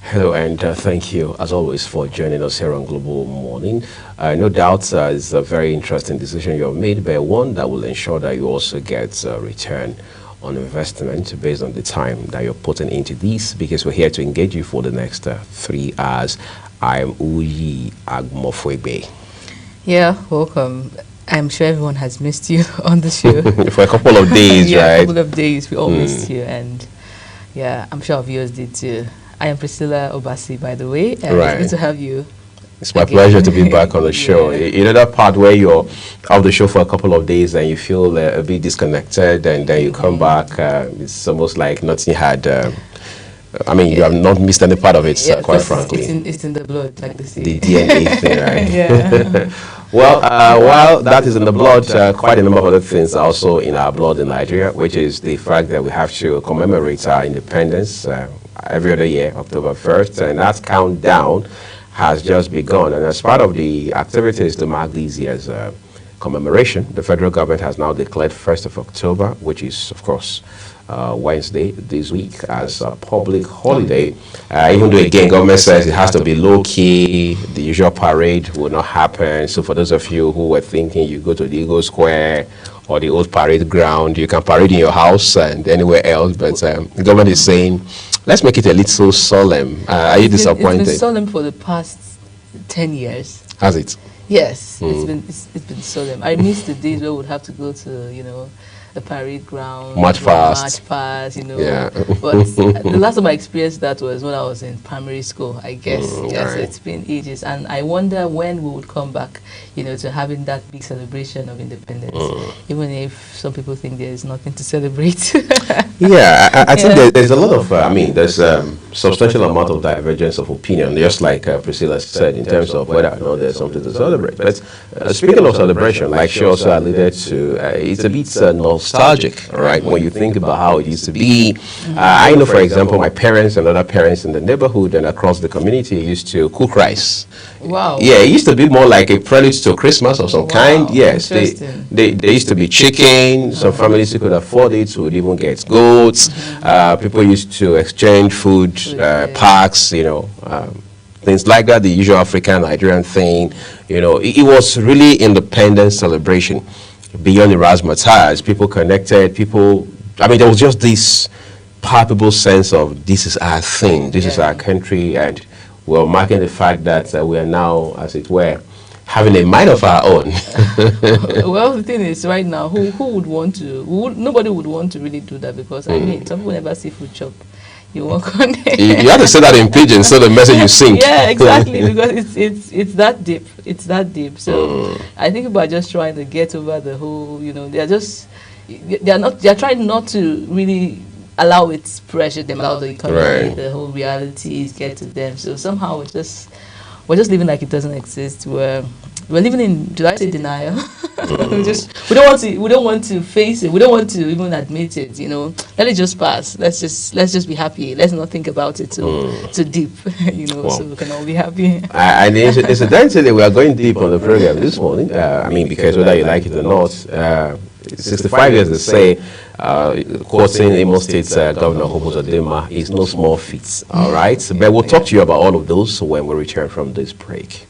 Hello, and thank you, as always, for joining us here on Global Morning. No doubt it's a very interesting decision you have made, but one that will ensure that you also get a return on investment based on the time that you're putting into this, because we're here to engage you for the next 3 hours. I'm Uyi Agmofwebe. Yeah, welcome. I'm sure everyone has missed you on the show. For a couple of days, yeah, right? a couple of days. We all missed you, and yeah, I'm sure our viewers did too. I am Priscilla Obasi, by the way, and Right. it's good to have you. It's my again. pleasure to be back on the show. Yeah. You know that part where you're out of the show for a couple of days and you feel a bit disconnected, and then you come back. It's almost like nothing had. You have not missed any part of it, quite frankly. It's in the blood, like they say. The DNA thing, right? Yeah. Well, while that is in the blood, quite a number of other things are also in our blood in Nigeria, which is the fact that we have to commemorate our independence every other year, October 1st, and that countdown has just begun. And as part of the activities to mark these years' commemoration, the federal government has now declared 1st of October, which is, of course, Wednesday this week, as a public holiday. Even though, again, government says it has to be low-key, the usual parade will not happen. So for those of you who were thinking you go to the Eagle Square or the old parade ground, you can parade in your house and anywhere else, but the government is saying, let's make it a little solemn. Are you disappointed? It's been solemn for the past 10 years. Has it? Yes, it's been solemn. I miss the days where we would have to go to, the parade ground, March past, Yeah. But the last time I experienced that was when I was in primary school, I guess. Yes, right. it's been ages, and I wonder when we would come back, to having that big celebration of independence. Even if some people think there is nothing to celebrate. Yeah, I think there's a lot of, there's substantial amount of divergence of opinion, just like Priscilla said, in terms of whether or not there's something to celebrate. But speaking of celebration, like she also alluded to, it's a bit nostalgic, right? When you think about how it used to be. I know, for example, my parents and other parents in the neighborhood and across the community used to cook rice. Wow. Yeah, it used to be more like a prelude to Christmas of some kind. Yes, they used to be chicken. Some families who could afford it would even get goats. People used to exchange food, packs, things like that, the usual African, Nigerian thing. It was really independence celebration beyond the razzmatazz. People connected, there was just this palpable sense of this is our thing, this is our country, and we're marking the fact that we are now, as it were, having a mind of our own. Well, the thing is, right now, who would want to? Nobody would want to really do that, because some people never see food chop. You walk on it. You have to say that in pidgin, so the message you sink. Yeah, exactly, because it's that deep. It's that deep. So I think people are just trying to get over the whole. They're trying not to really allow its pressure them out of the economy. Right. The whole realities get to them. So somehow we're just living like it doesn't exist. We're living in, did I say denial? we don't want to face it. We don't want to even admit it. Let it just pass. Let's just be happy. Let's not think about it too deep. Well, so we can all be happy. And incidentally, we are going deep on the program this morning. Because whether you like it or not. 65 years, they say, quoting Imo State Governor Hope Uzodinma, is no small feat, all right? But we'll talk to you about all of those when we return from this break.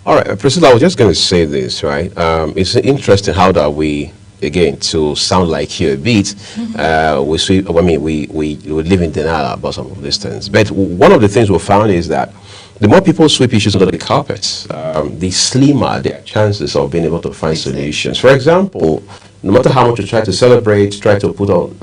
All right, Priscilla, I was just going to say this, right? It's interesting how that we, again, to sound like you a bit, we live in denial about some of these things. But one of the things we found is that the more people sweep issues under the carpet, the slimmer their chances of being able to find solutions. For example, no matter how much you try to celebrate, try to put on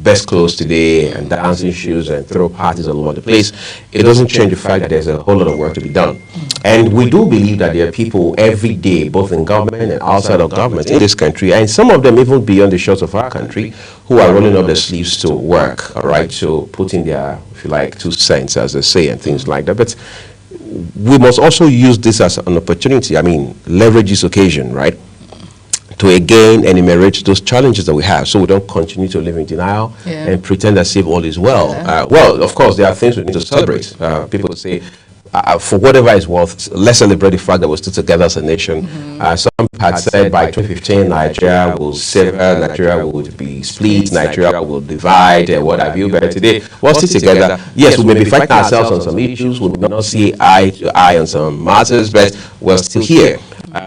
best clothes today and dancing shoes and throw parties all over the place, it doesn't change the fact that there's a whole lot of work to be done. And we do believe that there are people every day, both in government and outside of government in this country, and some of them even beyond the shores of our country, who are rolling up their sleeves to work, all right, to put in their, if you like, 2 cents, as they say, and things like that. But we must also use this as an opportunity, leverage this occasion, right, to again enumerate those challenges that we have, so we don't continue to live in denial and pretend as if all is well. Well, of course, there are things we need to celebrate. People say, for whatever it's worth, let's celebrate the fact that we're still together as a nation. Some had said by 2015 Nigeria will sever, Nigeria will be split, Nigeria will divide, what have you. But today, we're still together. Yes, we may be fighting ourselves on some issues, we may not see eye to eye on some matters, but we're still here.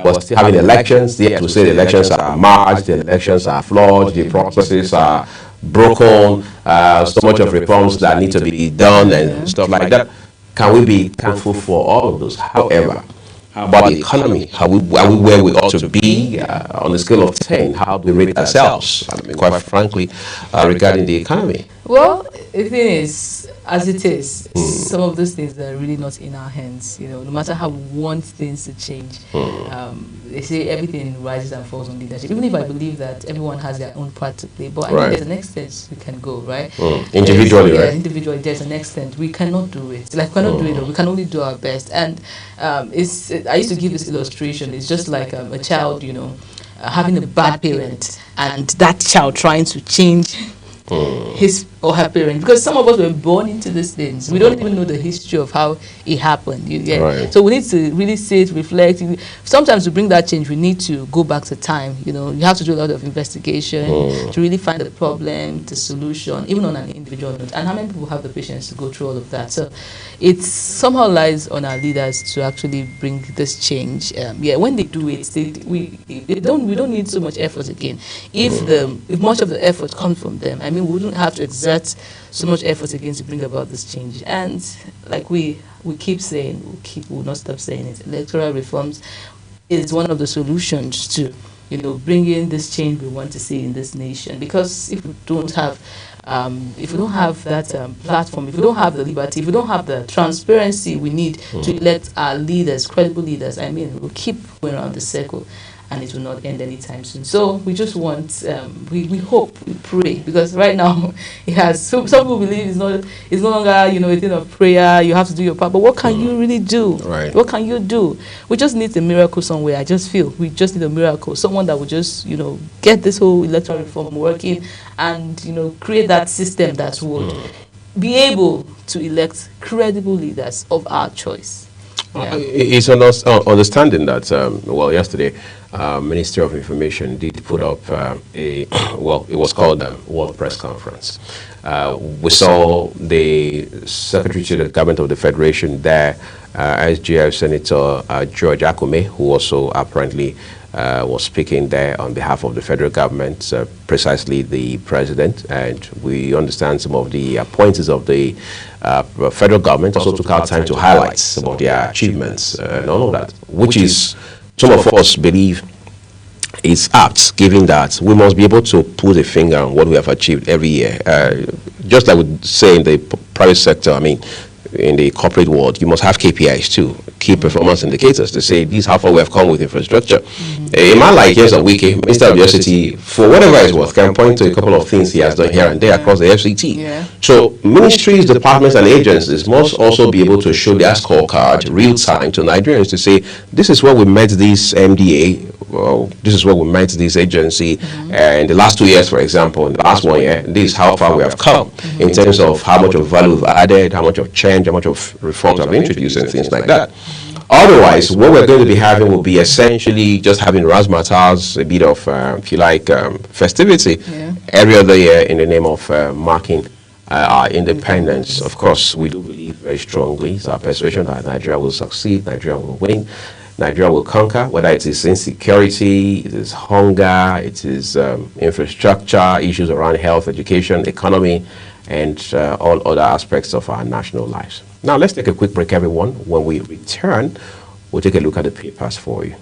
We're still having elections. Yet to say the elections are marked, the elections are flawed, the processes are broken, so much of reforms that need to be done and stuff like that. Can we be thankful for all of those? However, about the economy, are we where we ought to be on a scale of 10? How do we rate ourselves? I mean, quite frankly, regarding the economy. Well, the thing is, as it is, some of those things are really not in our hands. You know, no matter how we want things to change, they say everything rises and falls on leadership. Even if I believe that everyone has their own part to play, but I think there's an extent we can go, right? Individually, right? Individually, there's an extent we cannot do it. Like, we cannot do it, or we can only do our best. And I used to give this illustration. It's just like a child, you know, having a bad parent, and that child trying to change his or her parent, because some of us were born into these things. We don't even know the history of how it happened. So we need to really sit, reflect. Sometimes to bring that change, we need to go back to time. You know, you have to do a lot of investigation to really find the problem, the solution, even on an individual note. And how many people have the patience to go through all of that? So it somehow lies on our leaders to actually bring this change. When they do it, we don't need so much effort again. If much of the effort comes from them, I mean, we wouldn't have to exert so much effort again to bring about this change. And like we keep saying, we'll not stop saying it, electoral reforms is one of the solutions to, you know, bring in this change we want to see in this nation. Because if we don't have that platform, if we don't have the liberty, if we don't have the transparency we need to elect our leaders, credible leaders, I mean, we'll keep going around the circle, and it will not end anytime soon. So we just want, we hope, we pray, because right now it has, some people believe it's no longer, you know, a thing of prayer, you have to do your part, but what can you really do? What can you do? We just need a miracle somewhere. I just feel we just need a miracle, someone that will just, you know, get this whole electoral reform working, and, you know, create that system that would be able to elect credible leaders of our choice. It's understanding that, yesterday, Ministry of Information did put up it was called a World Press Conference. We saw the Secretary to the Government of the Federation there, SGF Senator George Akume, who also apparently was speaking there on behalf of the federal government, precisely the president, and we understand some of the pointers of the federal government also took out time to highlight some of their achievements and all of that, which is, some of us believe, is apt, given that we must be able to put a finger on what we have achieved every year. Just like we say in the private sector, I mean, in the corporate world, you must have KPIs too, key performance indicators, to say this is how far we have come with infrastructure. A man like Nyesom Wike, Minister of the FCT, for whatever it's worth, can point to a couple of things he has done here and there across the FCT. So ministries, departments, and agencies must also be able to show their scorecard real time to Nigerians to say, this is where we met this MDA, well, this is where we met this agency, and the last 2 years, for example, in the last 1 year, this is how far we have come in terms of how much of value we've added, how much of change, how much of reforms have introduced, and things like that. Otherwise, what we're going to be having will be essentially just having razzmatazz, a bit of, if you like, festivity every other year in the name of marking our independence. Of course, we do believe very strongly, it's our persuasion that Nigeria will succeed, Nigeria will win, Nigeria will conquer, whether it is insecurity, it is hunger, it is infrastructure, issues around health, education, economy, and all other aspects of our national lives. Now, let's take a quick break, everyone. When we return, we'll take a look at the papers for you.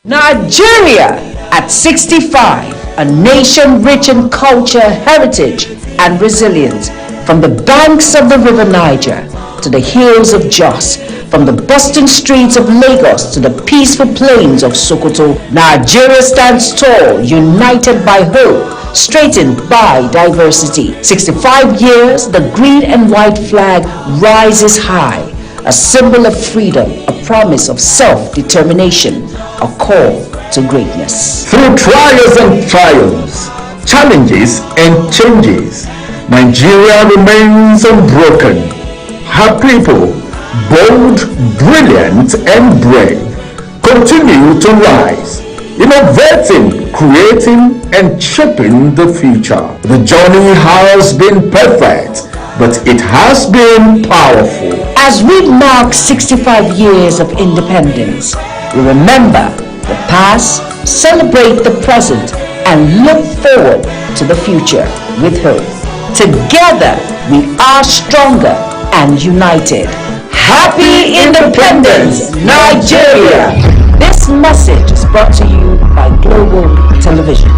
Nigeria at 65, a nation rich in culture, heritage, and resilience. from the banks of the river Niger to the hills of Jos, from the bustling streets of Lagos to the peaceful plains of Sokoto, Nigeria stands tall, united by hope, straightened by diversity. 65 years, the green and white flag rises high, a symbol of freedom, a promise of self-determination, a call to greatness. Through trials and triumphs, challenges and changes, Nigeria remains unbroken. Her people, bold, brilliant, and brave, continue to rise, innovating, creating, and shaping the future. The journey has been perfect, but it has been powerful. As we mark 65 years of independence, we remember the past, celebrate the present, and look forward to the future with hope. Together, we are stronger and united. Happy Independence, Nigeria! This message is brought to you by Global Television.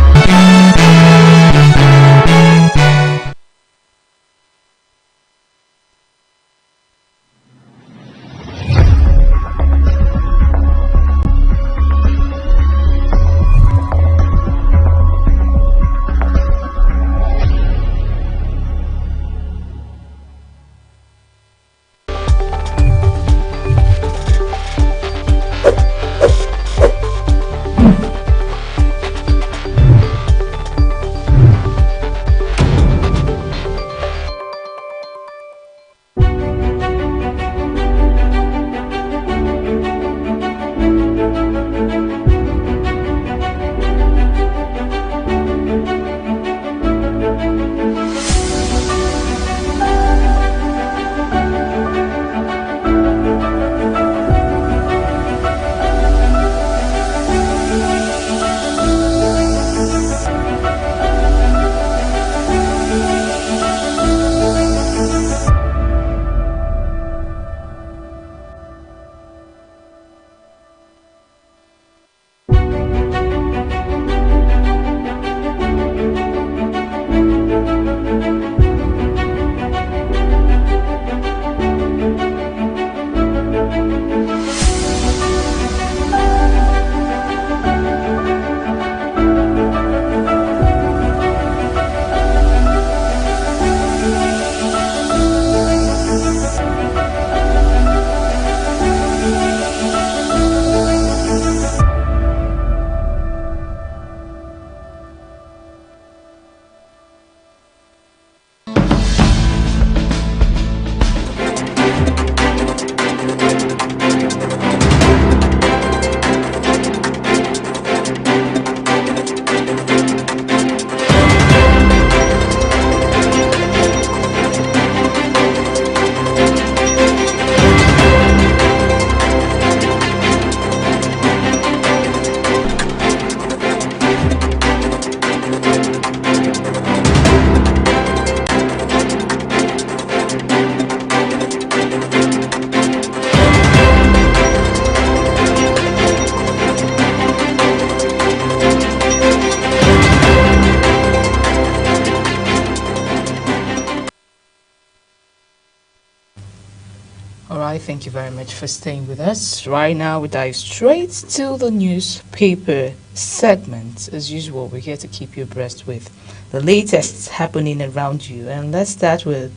Thank you very much for staying with us. Right now, we dive straight to the newspaper segment. As usual, we're here to keep you abreast with the latest happening around you. And let's start with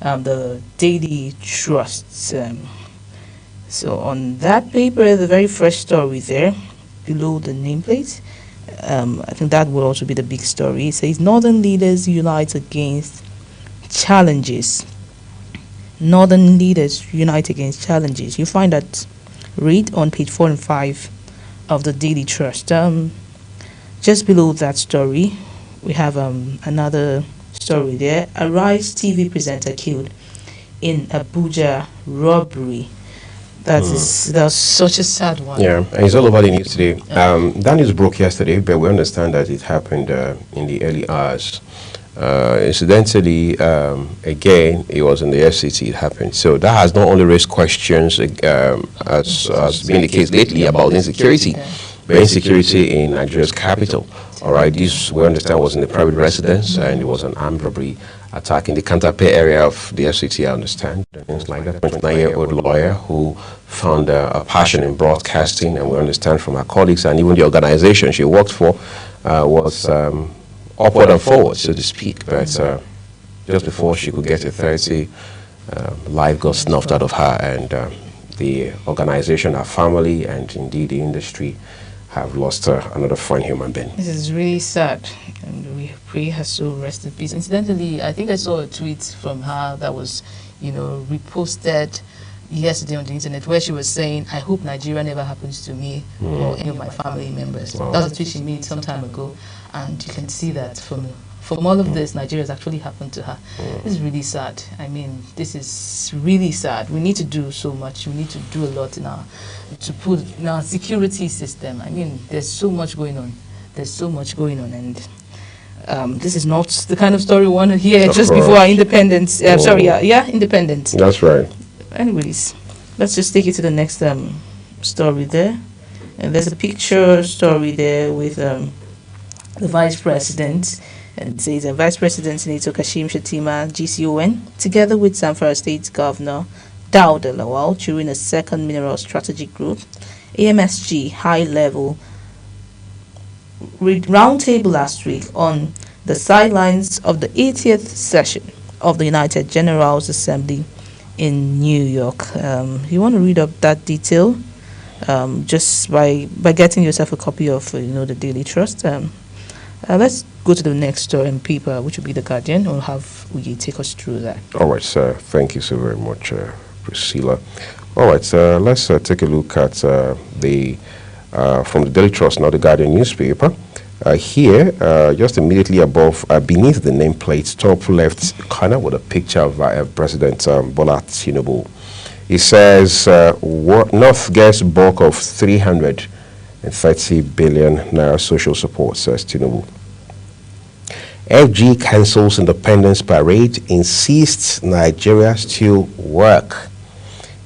the Daily Trust. So on that paper, the very first story there, below the nameplate, I think that will also be the big story. It says, Northern leaders unite against challenges. Northern leaders unite against challenges. You find that read on page 4 and 5 of the Daily Trust. Just below that story, we have another story there. Arise TV presenter killed in Abuja robbery. That's such a sad one. Yeah, and it's all over the news today. That news broke yesterday, but we understand that it happened in the early hours. Incidentally, again, it was in the FCT it happened. So that has not only raised questions, as been the case lately, about insecurity, the insecurity in Nigeria's capital. All right, this we understand was in a private residence, and it was an armed robbery attack in the Kantape area of the FCT, I understand. Things like that. 29-year-old lawyer who found a passion in broadcasting, and we understand from her colleagues and even the organization she worked for was upward and forward, so to speak. But just before she could get to 30, life got snuffed out of her, and the organization, her family, and indeed the industry have lost another fine human being. This is really sad, and we pray her soul rest in peace. Incidentally, I think I saw a tweet from her that was, reposted yesterday on the internet, where she was saying, "I hope Nigeria never happens to me or any of my family members." Wow. That was a tweet she made some time ago, and you can see that from all of this, Nigeria has actually happened to her. This is really sad. I mean, this is really sad. We need to do so much. We need to do a lot in our security system. I mean, there's so much going on. There's so much going on, and this is not the kind of story we want to hear just before our independence. Independence. That's right. Anyways, let's just take it to the next story there. And there's a picture story there with the Vice President. And it says Vice President Senator Kashim Shettima, GCON, together with Zamfara State Governor Dauda Lawal during a second Mineral Strategic Group, AMSG high-level roundtable last week on the sidelines of the 80th session of the United Generals Assembly in New York. You want to read up that detail just by getting yourself a copy of the Daily Trust. Let's go to the next story in paper, which will be The Guardian. We'll have Uye take us through that. All right, sir. Thank you so very much, Priscilla. All right, let's take a look at the from the Daily Trust, now The Guardian newspaper. Here, just immediately above, beneath the nameplate, top left corner, with a picture of President Bola Tinubu. It says, North gets bulk of 330 billion naira social support, says Tinubu. FG cancels Independence Parade, insists Nigeria still work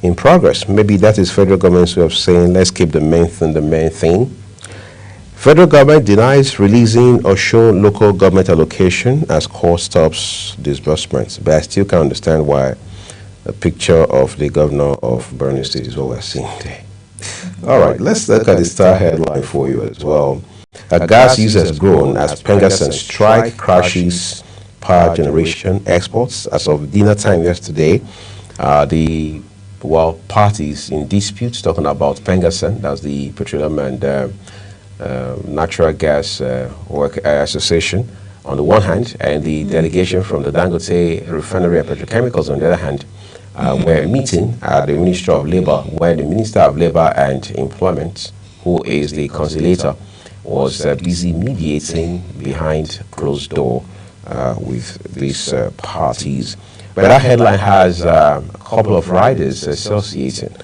in progress. Maybe that is federal government's way of saying, let's keep the main thing. Federal government denies releasing or show local government allocation as court stops disbursements. But I still can't understand why a picture of the governor of Borno State is what we're seeing there. All right, let's look at the Star headline for you as well. Gas use has grown as Pengassan strike crashes power generation exports. As of dinner time yesterday, the parties in dispute talking about Pengassan, that's the Petroleum and Natural Gas Work Association on the one hand, and the delegation from the Dangote Refinery and Petrochemicals on the other hand, were meeting at the Ministry of Labor, where the Minister of Labor and Employment, who is the conciliator, was busy mediating behind closed door with these parties. But that headline has a couple of riders associated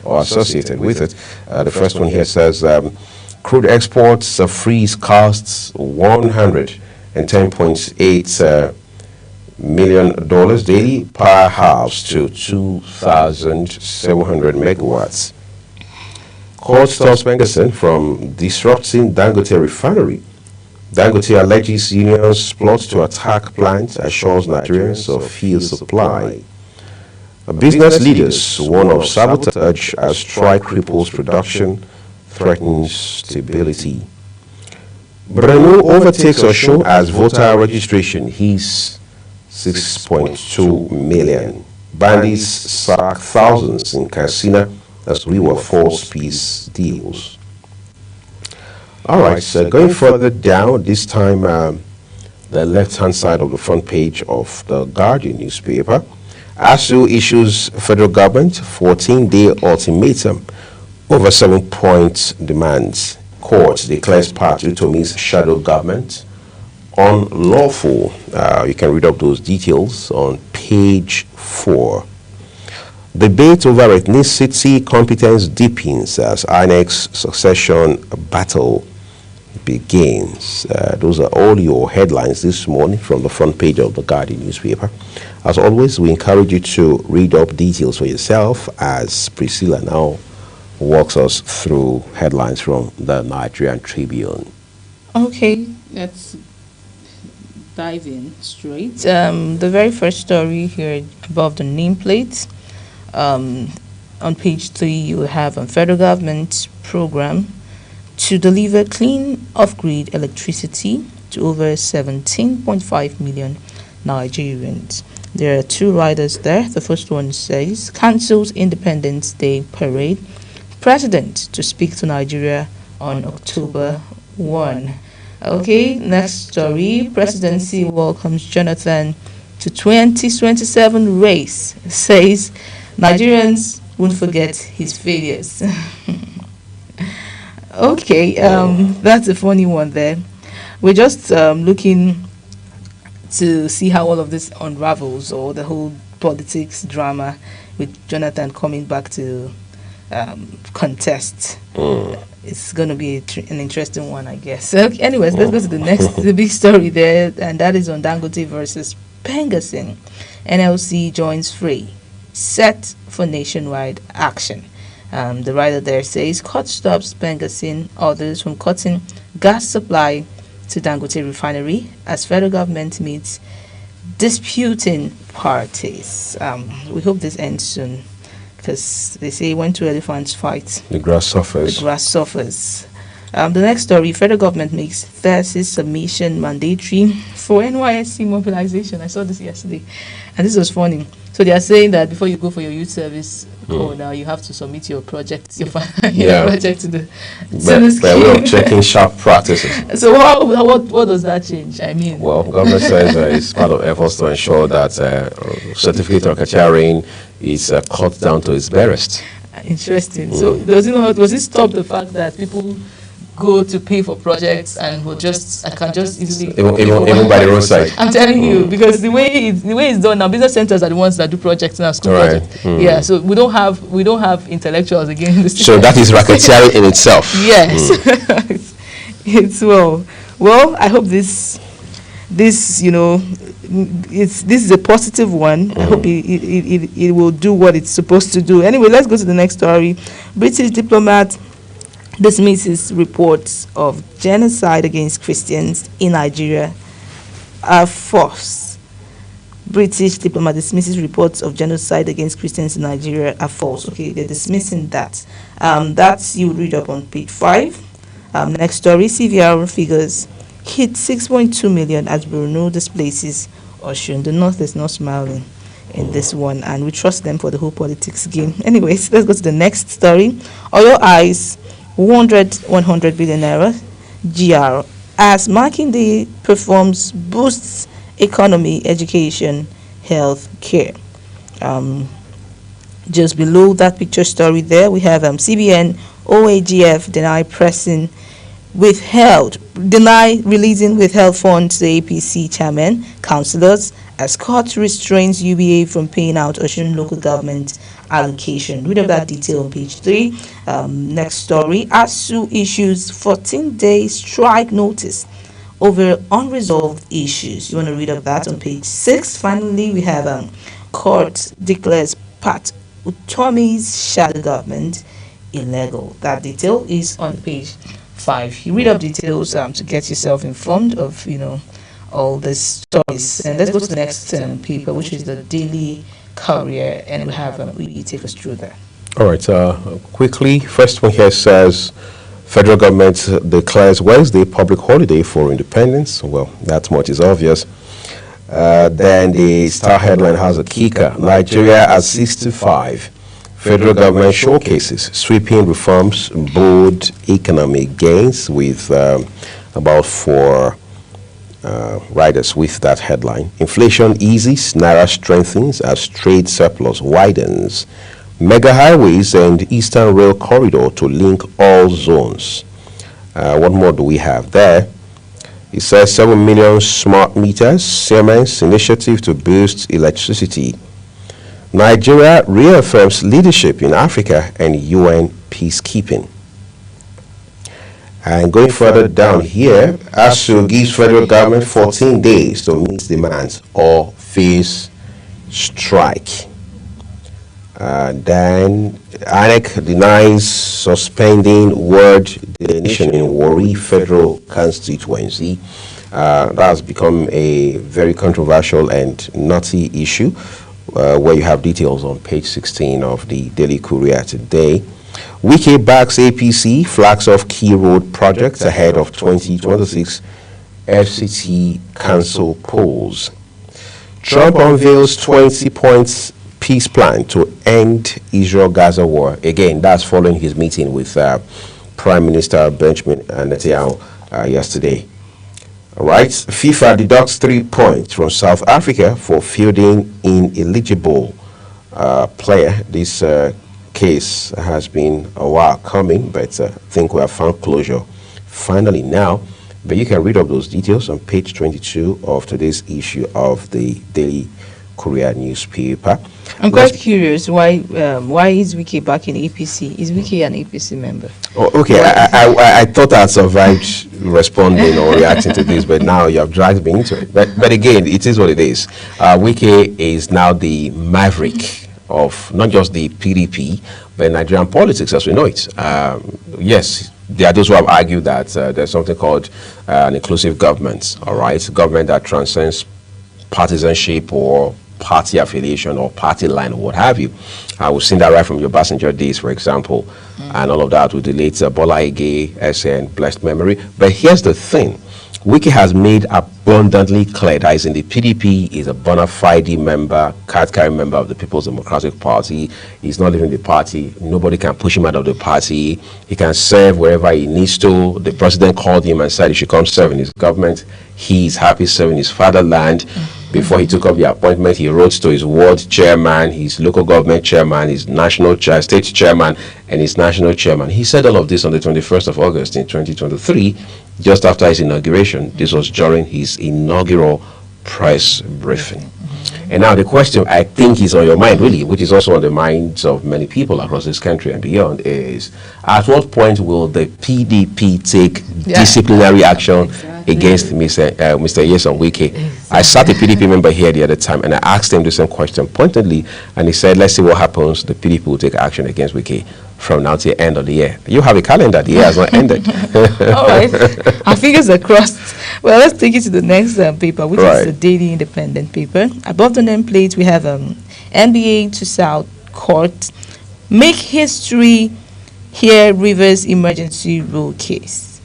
with it. The first one here says, crude exports freeze costs $110.8 million daily, power halves to 2,700 megawatts. Court stops Pengassan from disrupting Dangote Refinery. Dangote alleges unions plot to attack plant, assures Nigerians of fuel supply. Business leaders warn of sabotage as strike cripples production, threatens stability. Breno overtakes Osho as voter registration. He's 6.2 million. Bandits sack thousands in Katsina as we were false peace deals. All right, so going further down, this time the left-hand side of the front page of the Guardian newspaper, ASU issues federal government 14-day ultimatum over 7-point demands. Court declares Party Utomi's shadow government unlawful. You can read up those details on page 4. Debate over ethnicity competence deepens as INEC's succession battle begins. Those are all your headlines this morning from the front page of the Guardian newspaper. As always, we encourage you to read up details for yourself as Priscilla now walks us through headlines from the Nigerian Tribune. Okay, let's dive in straight. The very first story here above the nameplate. On page 3, you have a federal government program to deliver clean off-grid electricity to over 17.5 million Nigerians. There are 2 riders there. The first one says, cancels Independence Day parade. President to speak to Nigeria on October 1. Okay, next story. Presidency welcomes Jonathan to 2027 race. Says Nigerians won't forget his failures. Okay, that's a funny one there. We're just looking to see how all of this unravels, or the whole politics drama with Jonathan coming back to contest. It's going to be an interesting one, I guess. Okay, anyways, let's go to the next, the big story there, and that is on Dangote versus Pengassin. NLC joins Free, set for nationwide action. The writer there says, court stops Pengassin others from cutting gas supply to Dangote refinery as federal government meets disputing parties. We hope this ends soon, because they say when 2 elephants fight, The grass suffers. the grass suffers. The next story, federal government makes thesis submission mandatory for NYSC mobilization. I saw this yesterday, and this was funny. So they are saying that before you go for your youth service call, now you have to submit your project, your project to the By way of checking sharp practices. So what does that change? I mean, Well, government says it's part of efforts to ensure that certificate of racketeering is cut down to its barest. interesting. So does it stop the fact that people go to pay for projects and I can just easily Even by the roadside. I'm telling you, because the way it's done now, business centers are the ones that do projects now, school Right. projects. Yeah, so we don't have intellectuals again in the So that is racketeering in itself. yes. It's well, I hope this this is a positive one. I hope it will do what it's supposed to do. Anyway, let's go to the next story. British diplomat dismisses reports of genocide against Christians in Nigeria are false. British diplomat dismisses reports of genocide against Christians in Nigeria are false. Okay, they're dismissing that. That's, you read up on page 5. Next story, CVR figures hit 6.2 million as Bruno displaces Oshun. The North is not smiling in this one, and we trust them for the whole politics game. Anyways, let's go to the next story. Oyo Eyes 100 billion naira GR as Marking Day performs boosts economy, education, health care. Just below that picture story there, we have CBN OAGF deny releasing withheld funds to APC chairman, councillors, as court restrains UBA from paying out Osun local government allocation. Read of that detail on page 3. Next story, ASU issues 14-day strike notice over unresolved issues. You want to read of that on page 6. Finally, we have court declares Pat Utomi's shadow government illegal. That detail is on page 5. You read up details to get yourself informed of all these stories. And let's go to the next paper, which is the Daily Courier, and we'll have we take us through that. All right, quickly, first one here says federal government declares Wednesday public holiday for independence. Well, that much is obvious. Then the Star headline has a kicker: Nigeria at 65. Federal government showcases sweeping reforms, bold economic gains, with about 4 riders with that headline. Inflation eases, Naira strengthens as trade surplus widens. Mega highways and Eastern Rail Corridor to link all zones. What more do we have there? It says 7 million smart meters, Siemens initiative to boost electricity. Nigeria reaffirms leadership in Africa and UN peacekeeping. And going further down here, ASU gives federal government 14 days to meet demands or face strike. Then INEC denies suspending word delineation in Warri Federal Constituency. That's become a very controversial and knotty issue, where you have details on page 16 of the Daily Courier today. Wike backs APC, flags off key road projects ahead of 2026 FCT Council polls. Trump unveils 20 points peace plan to end Israel-Gaza war. Again, that's following his meeting with Prime Minister Benjamin Netanyahu yesterday. All right, FIFA deducts 3 points from South Africa for fielding ineligible player. This case has been a while coming, but I think we have found closure finally now. But you can read up those details on page 22 of today's issue of the Daily Courier newspaper. I'm quite curious why is Wike back in APC? Is Wike an APC member? Oh, okay. I thought I survived responding or reacting to this, but now you have dragged me into it. But again, it is what it is. Wike is now the maverick of not just the PDP, but Nigerian politics as we know it. Yes, there are those who have argued that there's something called an inclusive government, all right? Government that transcends partisanship or party affiliation or party line or what have you. We've seen that right from your Obasanjo days, for example, and all of that with the late Bola Ige, SN, blessed memory. But here's the thing. Wike has made abundantly clear that he's in the PDP, is a bona fide member, card-carrying member of the People's Democratic Party. He's not leaving the party. Nobody can push him out of the party. He can serve wherever he needs to. The president called him and said he should come serve in his government. He's happy serving his fatherland. Before he took up the appointment, he wrote to his ward chairman, his local government chairman, his national state chairman, and his national chairman. He said all of this on the 21st of August in 2023, just after his inauguration. This was during his inaugural press briefing. And now the question I think is on your mind, really, which is also on the minds of many people across this country and beyond, is at what point will the PDP take disciplinary action against Mr. Nyesom Wike? I sat a PDP member here the other time and I asked him the same question pointedly, and he said, let's see what happens. The PDP will take action against Wike from now to the end of the year. You have a calendar, the year has not ended. All right, our fingers are crossed. Well, let's take it to the next paper, which is the Daily Independent paper. Above the nameplate, we have NBA to South Court. Make history here, Rivers emergency rule case.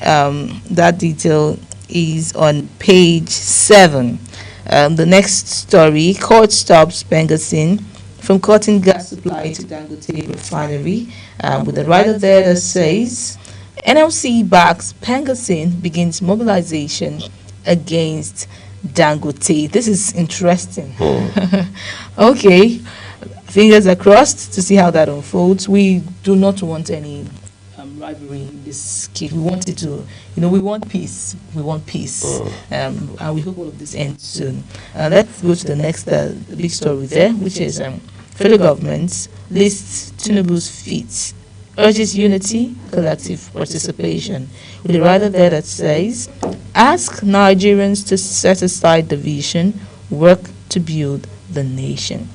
That detail is on page 7. The next story, court stops Pengasin from cutting gas supply to Dangote refinery, with a writer there that says NLC backs Pengasin begins mobilization against Dangote. This is interesting. Okay, fingers are crossed to see how that unfolds. We do not want any rivalry in this case. We want it to, we want peace. We want peace. And we hope all of this ends soon. Let's go to the next big story there, which is federal government lists Tinubu's feats, urges unity, collective participation. With a writer there that says, ask Nigerians to set aside division, work to build the nation.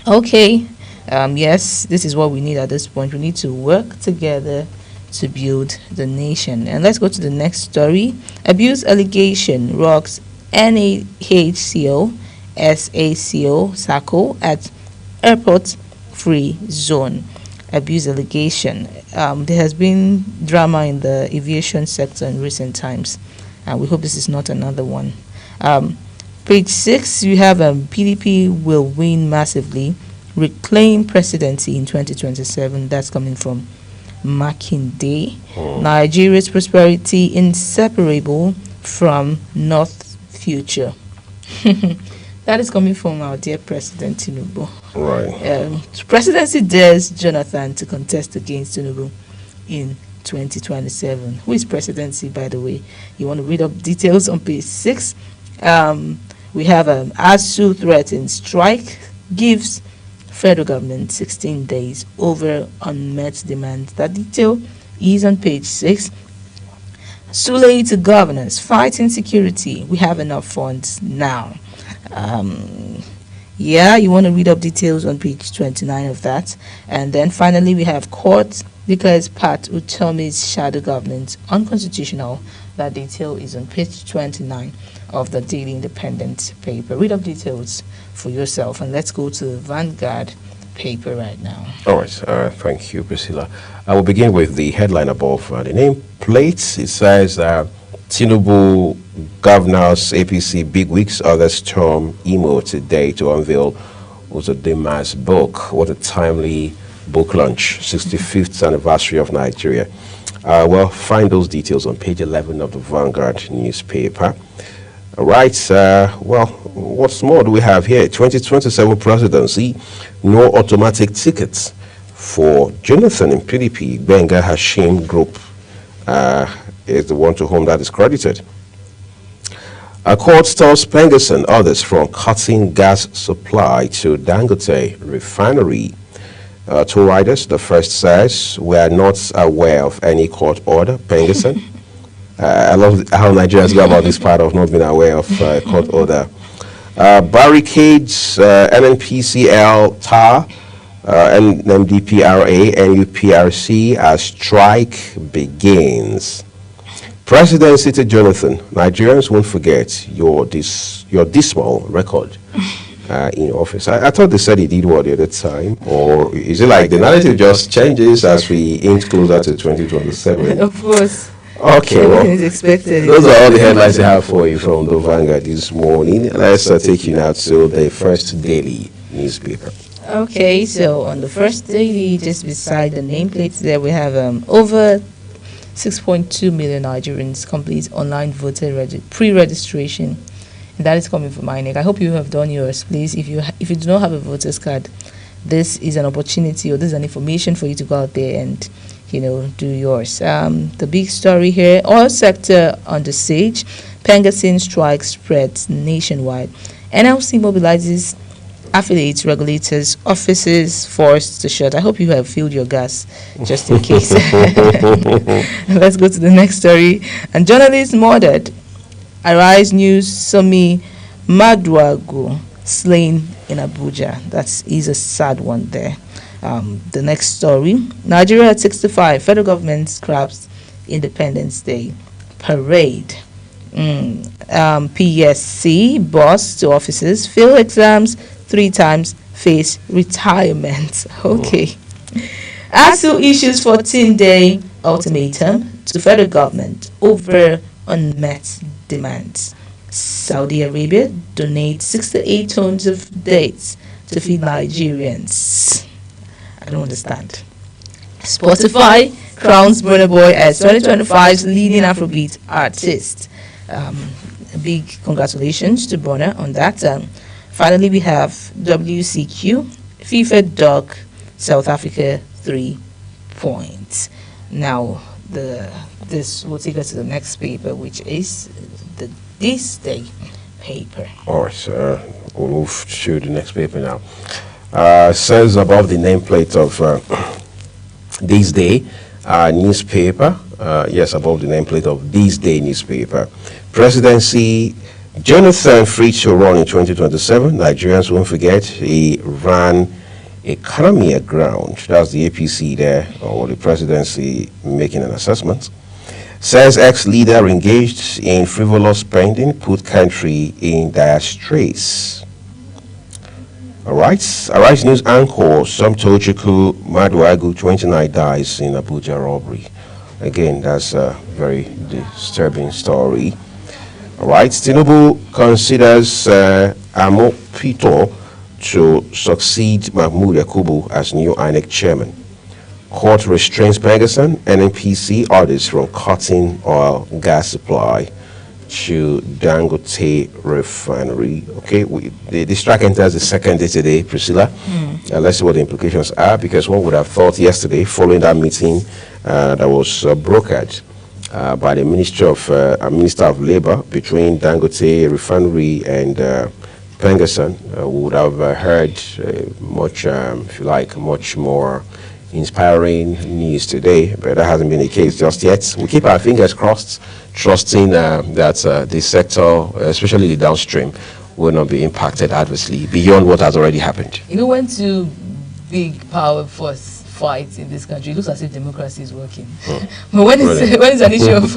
Okay, yes, this is what we need at this point. We need to work together to build the nation. And let's go to the next story. Abuse allegation rocks NAHCO, SACO, SACO at airport free zone. Abuse allegation. There has been drama in the aviation sector in recent times, and we hope this is not another one. Page 6, you have PDP will win massively, reclaim presidency in 2027. That's coming from Makinde. Nigeria's prosperity inseparable from North future. That is coming from our dear President Tinubu. Right. Presidency dares Jonathan to contest against Tinubu in 2027. Who is presidency, by the way? You want to read up details on page 6. We have ASU threatens strike, gives federal government 16 days over unmet demands. That detail is on page 6. Sule to governors, fighting security. We have enough funds now. Yeah, you want to read up details on page 29 of that. And then finally, we have court declares Pat Utomi's shadow government unconstitutional. That detail is on page 29 of the Daily Independent paper. Read up details for yourself, and let's go to the Vanguard paper right now. All right, thank you, Priscilla. I will begin with the headline above the name plates. It says Tinubu governors APC bigwigs others storm Imo today to unveil Uzodinma's book. What a timely book launch, 65th anniversary of Nigeria. Well, find those details on page 11 of the Vanguard newspaper. All right, well, what's more do we have here? 2027 presidency, no automatic tickets for Jonathan in PDP. Benga Hashim Group is the one to whom that is credited. A court stops Pengas and others from cutting gas supply to Dangote refinery. Two riders, the first says, we are not aware of any court order, Pengason. I love how Nigerians go about this part of not being aware of court order. Barricades, NNPCL, TAR, NMDPRA, NUPRC as strike begins. Presidency to Jonathan, Nigerians won't forget your dismal record in office. I thought they said he did what the other time, or is it like the narrative just changes as we inch closer to 2027? Of course. Okay, well, is expected. those are all the headlines I have for you from the Vanguard this morning. Let's take you now to the first daily newspaper. Okay, so on the first daily, just beside the nameplates there, we have over 6.2 million Nigerians complete online voter pre-registration. And that is coming from INEC. I hope you have done yours, please. If you do not have a voter's card, this is an opportunity, or this is an information for you to go out there and do yours. The big story here, oil sector under siege, Pengasin strike spreads nationwide. NLC mobilizes affiliates, regulators, offices forced to shut. I hope you have filled your gas, just in case. Let's go to the next story. And journalist murdered. Arise News, Somi Madwago slain in Abuja. That is a sad one there. The next story, Nigeria at 65, federal government scraps Independence Day parade. PSC boss to officers, fail exams 3 times, face retirement. Okay. ASU issues 14-day ultimatum to federal government over unmet demands. Saudi Arabia donates 68 tons of dates to feed Nigerians. I don't understand. Spotify crowns Burna Boy as 2025's leading Afrobeat artist. A big congratulations to Burna on that. Finally, we have WCQ, FIFA dog South Africa 3 points. Now, this will take us to the next paper, which is the This Day paper. All right, we'll move to the next paper now. Says above the nameplate of This Day newspaper, yes, above the nameplate of This Day newspaper, presidency, Jonathan free to run in 2027. Nigerians won't forget he ran economy aground. That's the APC there, or the presidency making an assessment. Says ex-leader engaged in frivolous spending put country in dire straits. All right. Arise News anchor Somtochukwu Maduagu, 29 dies in Abuja robbery. Again, that's a very disturbing story. All right. Tinubu considers Amopito to succeed Mahmoud Yakubu as new INEC chairman. Court restrains Pegasus, NNPC orders from cutting oil gas supply to Dangote refinery. Okay, the strike enters the second day today, Priscilla. Let's see what the implications are, because one would have thought yesterday, following that meeting that was brokered by the Minister of Labour between Dangote refinery and Pegasus, we would have heard much, if you like, much more inspiring news today, but that hasn't been the case just yet. We keep our fingers crossed, trusting that the sector, especially the downstream, will not be impacted adversely beyond what has already happened. When two big power force fight in this country, it looks as if democracy is working. But when it's an issue of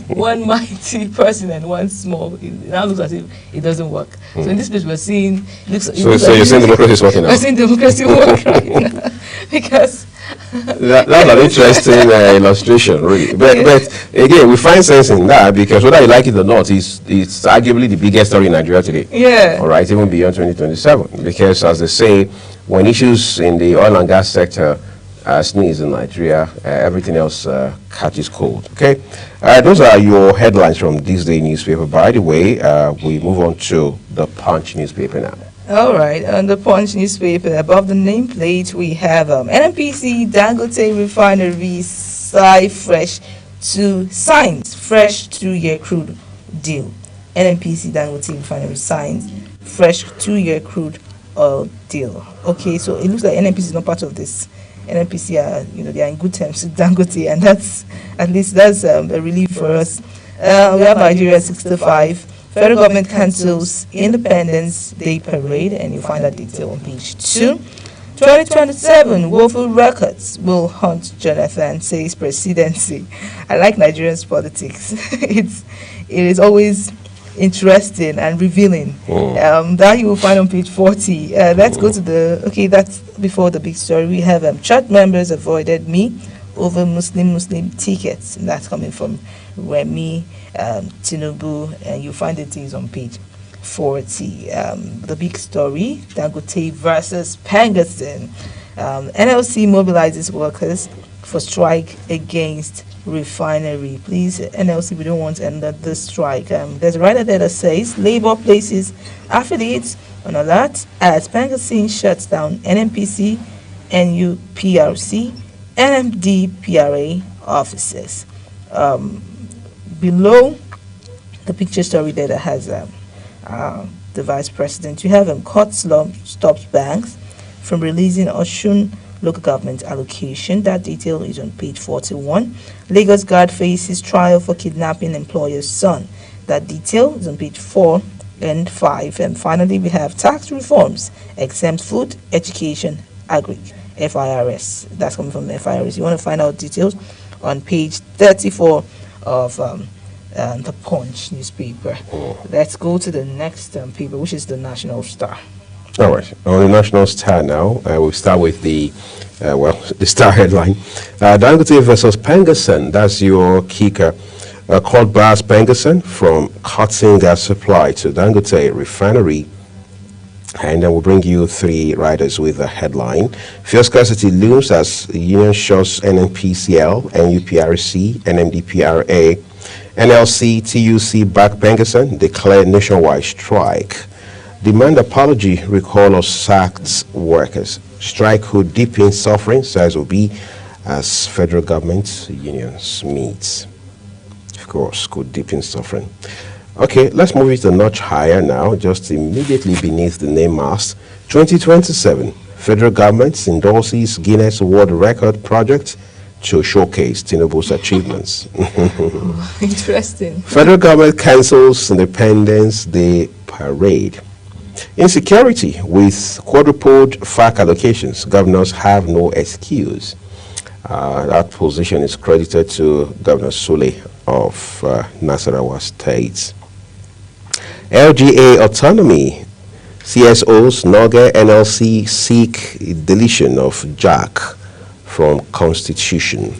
one mighty person and one small, it now looks as if it doesn't work. So in this place we're seeing, so you're saying democracy is working now? We're seeing democracy work right now. Because that's an interesting illustration, really. But again, we find sense in that because whether you like it or not, it's arguably the biggest story in Nigeria today. Yeah. All right, even beyond 2027. Because as they say, when issues in the oil and gas sector sneeze in Nigeria, everything else catches cold. Okay, those are your headlines from this day newspaper. By the way, we move on to the Punch newspaper now. All right, on the Punch newspaper, above the nameplate, we have NNPC Dangote Refinery signs fresh 2-year crude deal. NNPC Dangote Refinery signs fresh 2-year crude oil deal. Okay, so it looks like NNPC is not part of this. NNPC are, they are in good terms with Dangote, and that's a relief for us. We have Nigeria 65. Federal government cancels Independence Day parade, and you find that detail on page 2. 2027, woeful records will haunt Jonathan, says presidency. I like Nigerians' politics. It is always interesting and revealing. That you will find on page 40. Let's go to that's before the big story. We have church members avoided me over Muslim tickets. And that's coming from Remi Tinubu, and you find the things on page 40. The big story, Dangote versus Pengaston. NLC mobilizes workers for strike against refinery. Please, NLC, we don't want to end the strike. There's a writer there that says Labour places affiliates on alert as Pengaston shuts down NNPC, NUPRC, NMDPRA offices. Below the picture story there that has the vice president, you have court stops banks from releasing Osun local government allocation. That detail is on page 41. Lagos guard faces trial for kidnapping employer's son. That detail is on page 4 and 5. And finally, we have tax reforms, exempt food, education, agri, FIRS. That's coming from the FIRS. You want to find out details on page 34 of the Punch newspaper. Let's go to the next paper, which is the National Star. All right, on the National Star now, we'll start with the Star headline. Dangote versus Pengaston, that's your kicker. Court bars Pengaston from cutting gas supply to Dangote Refinery. And then we'll bring you 3 riders with a headline. Fuel scarcity looms as the union shows NNPCL, NUPRC, NMDPRA, NLC, TUC back Pengaston, declare nationwide strike. Demand apology, recall of sacked workers. Strike could deepen suffering, says Obi, as federal government unions meet. Of course, could deepen suffering. Okay, let's move it a notch higher now, just immediately beneath the name mast. 2027, federal government endorses Guinness World Record project to showcase Tinubu's achievements. Interesting. Federal government cancels Independence Day parade. Insecurity with quadrupled FAC allocations. Governors have no excuse. That position is credited to Governor Sule of Nasarawa State. LGA autonomy. CSOs, NOGA, NLC seek deletion of JAC from Constitution.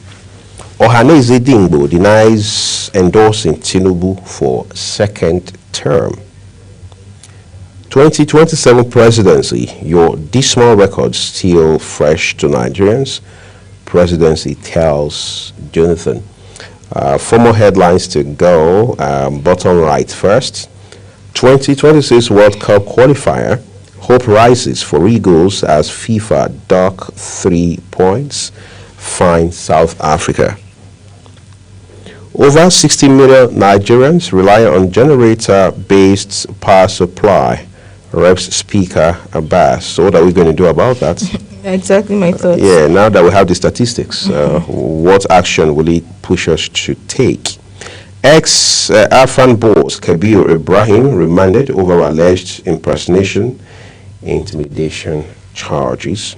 Ohaneze Dingbo denies endorsing Tinubu for second term. 2027 presidency, your dismal record still fresh to Nigerians. Presidency tells Jonathan. 4 more headlines to go. Bottom right first. 2026 World Cup qualifier. Hope rises for Eagles as FIFA dock 3 points. Fine South Africa. Over 60 million Nigerians rely on generator-based power supply. Reps Speaker Abbas. So what are we going to do about that? Exactly my thoughts. Yeah, now that we have the statistics, what action will it push us to take? Ex-Afan boss Kabir Ibrahim remanded over alleged impersonation, intimidation charges.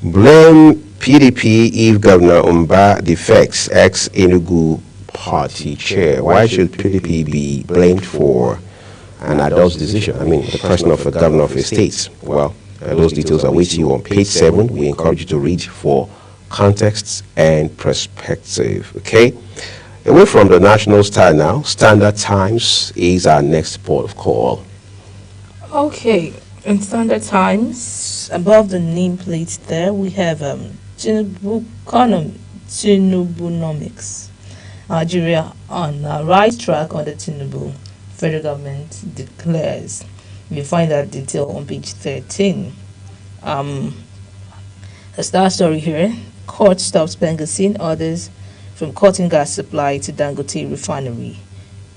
Blame PDP if Governor Umba defects ex-Enugu party chair. Why should PDP be blamed for an adult's decision? I mean, the person of a governor of a state. Well, those details are with you on page 7. We encourage you to read for context and perspective. Okay? Away from the National Star now, Standard Times is our next port of call. Okay, in Standard Times, above the nameplate there, we have Tinubunomics. Nigeria on the right track on the Tinubu. Federal government declares. You find that detail on page 13. A star story here. Court stops Bengasin orders from cutting gas supply to Dangote refinery.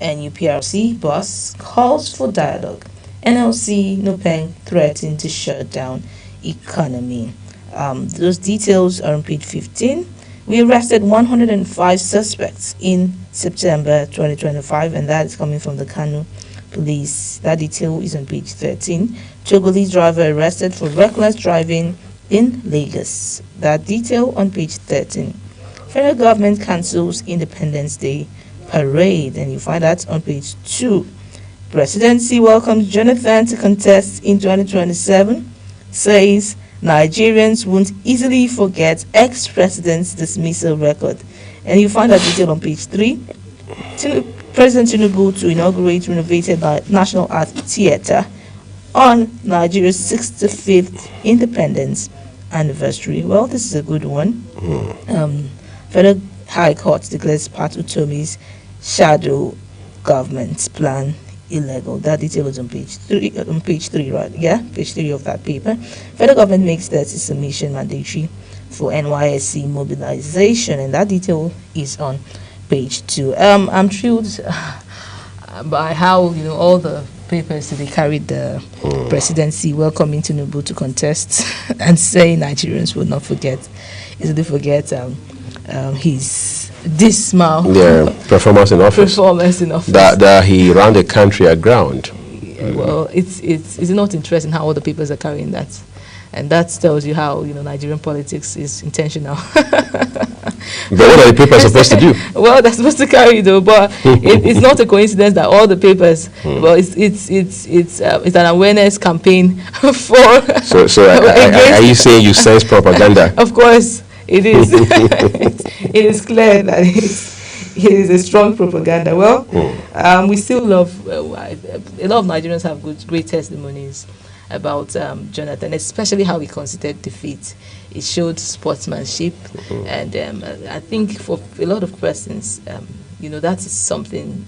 NUPRC boss calls for dialogue. NLC Nupeng threatened to shut down economy. Those details are on page 15. We arrested 105 suspects in September 2025, and that is coming from the Kano police. That detail is on page 13. Togolese driver arrested for reckless driving in Lagos. That detail on page 13. Federal government cancels Independence Day parade, and you find that on page 2. Presidency welcomes Jonathan to contest in 2027, says Nigerians won't easily forget ex-president's dismissal record. And you find that detail on page 3. President Tinubu to inaugurate renovated National Art Theatre on Nigeria's 65th independence anniversary. Well, this is a good one. Federal High Court declares Pat Utomi's shadow government plan illegal. That detail is on page 3. On page 3, right? Yeah, page 3 of that paper. Federal government makes that submission mandatory for NYSC mobilization, and that detail is on page 2. I'm thrilled by how all the papers they carried the presidency welcoming Tinubu to contest and saying Nigerians will not easily forget his dismal performance in office. That he ran the country aground. Well, it's not interesting how all the papers are carrying that, and that tells you how Nigerian politics is intentional. But what are the papers supposed to do? Well, they're supposed to carry though, but it's not a coincidence that all the papers. Well, it's an awareness campaign for. So are you saying you sense propaganda? Of course, it is. It is clear that it is a strong propaganda. Well, we still love. A lot of Nigerians have great testimonies about Jonathan, especially how he conceded defeat. It showed sportsmanship, and I think for a lot of persons, that is something.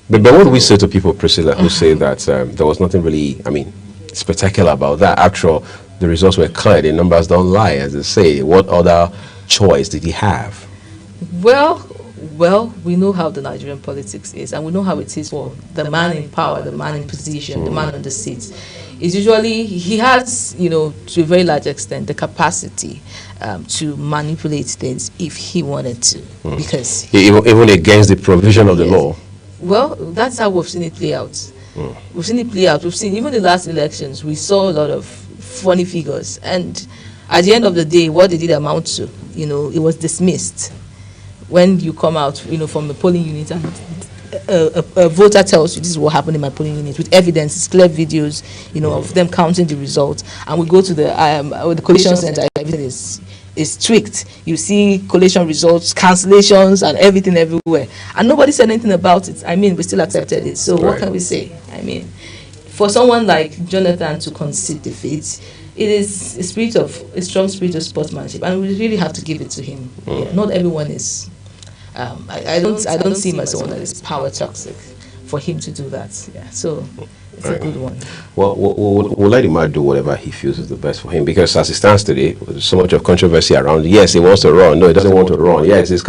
But what do we say to people, Priscilla, who say that there was nothing really, spectacular about that? After all, the results were clear. The numbers don't lie, as they say. What other choice did he have? Well, we know how the Nigerian politics is, and we know how it is for the man in power, the man in position, the man on the seat. It's usually, he has, to a very large extent, the capacity to manipulate things if he wanted to, because even against the provision of the law. Well, that's how we've seen it play out. We've seen it play out. We've seen even the last elections. We saw a lot of funny figures, and at the end of the day, what did it amount to? It was dismissed. When you come out, from the polling unit and a voter tells you this is what happened in my polling unit with evidence, clear videos, of them counting the results, and we go to the collation center, everything is tweaked. You see collation results, cancellations, and everything everywhere, and nobody said anything about it. We still accepted it. So what can we say? For someone like Jonathan to concede defeat, it is a strong spirit of sportsmanship, and we really have to give it to him. Not everyone is. I don't see him as someone that is power toxic for him to do that. Yeah, so it's a good one. Well, we'll let him do whatever he feels is the best for him, because as it stands today, there's so much of controversy around. Yes, he wants to run. No, he doesn't want to run. Yes, he's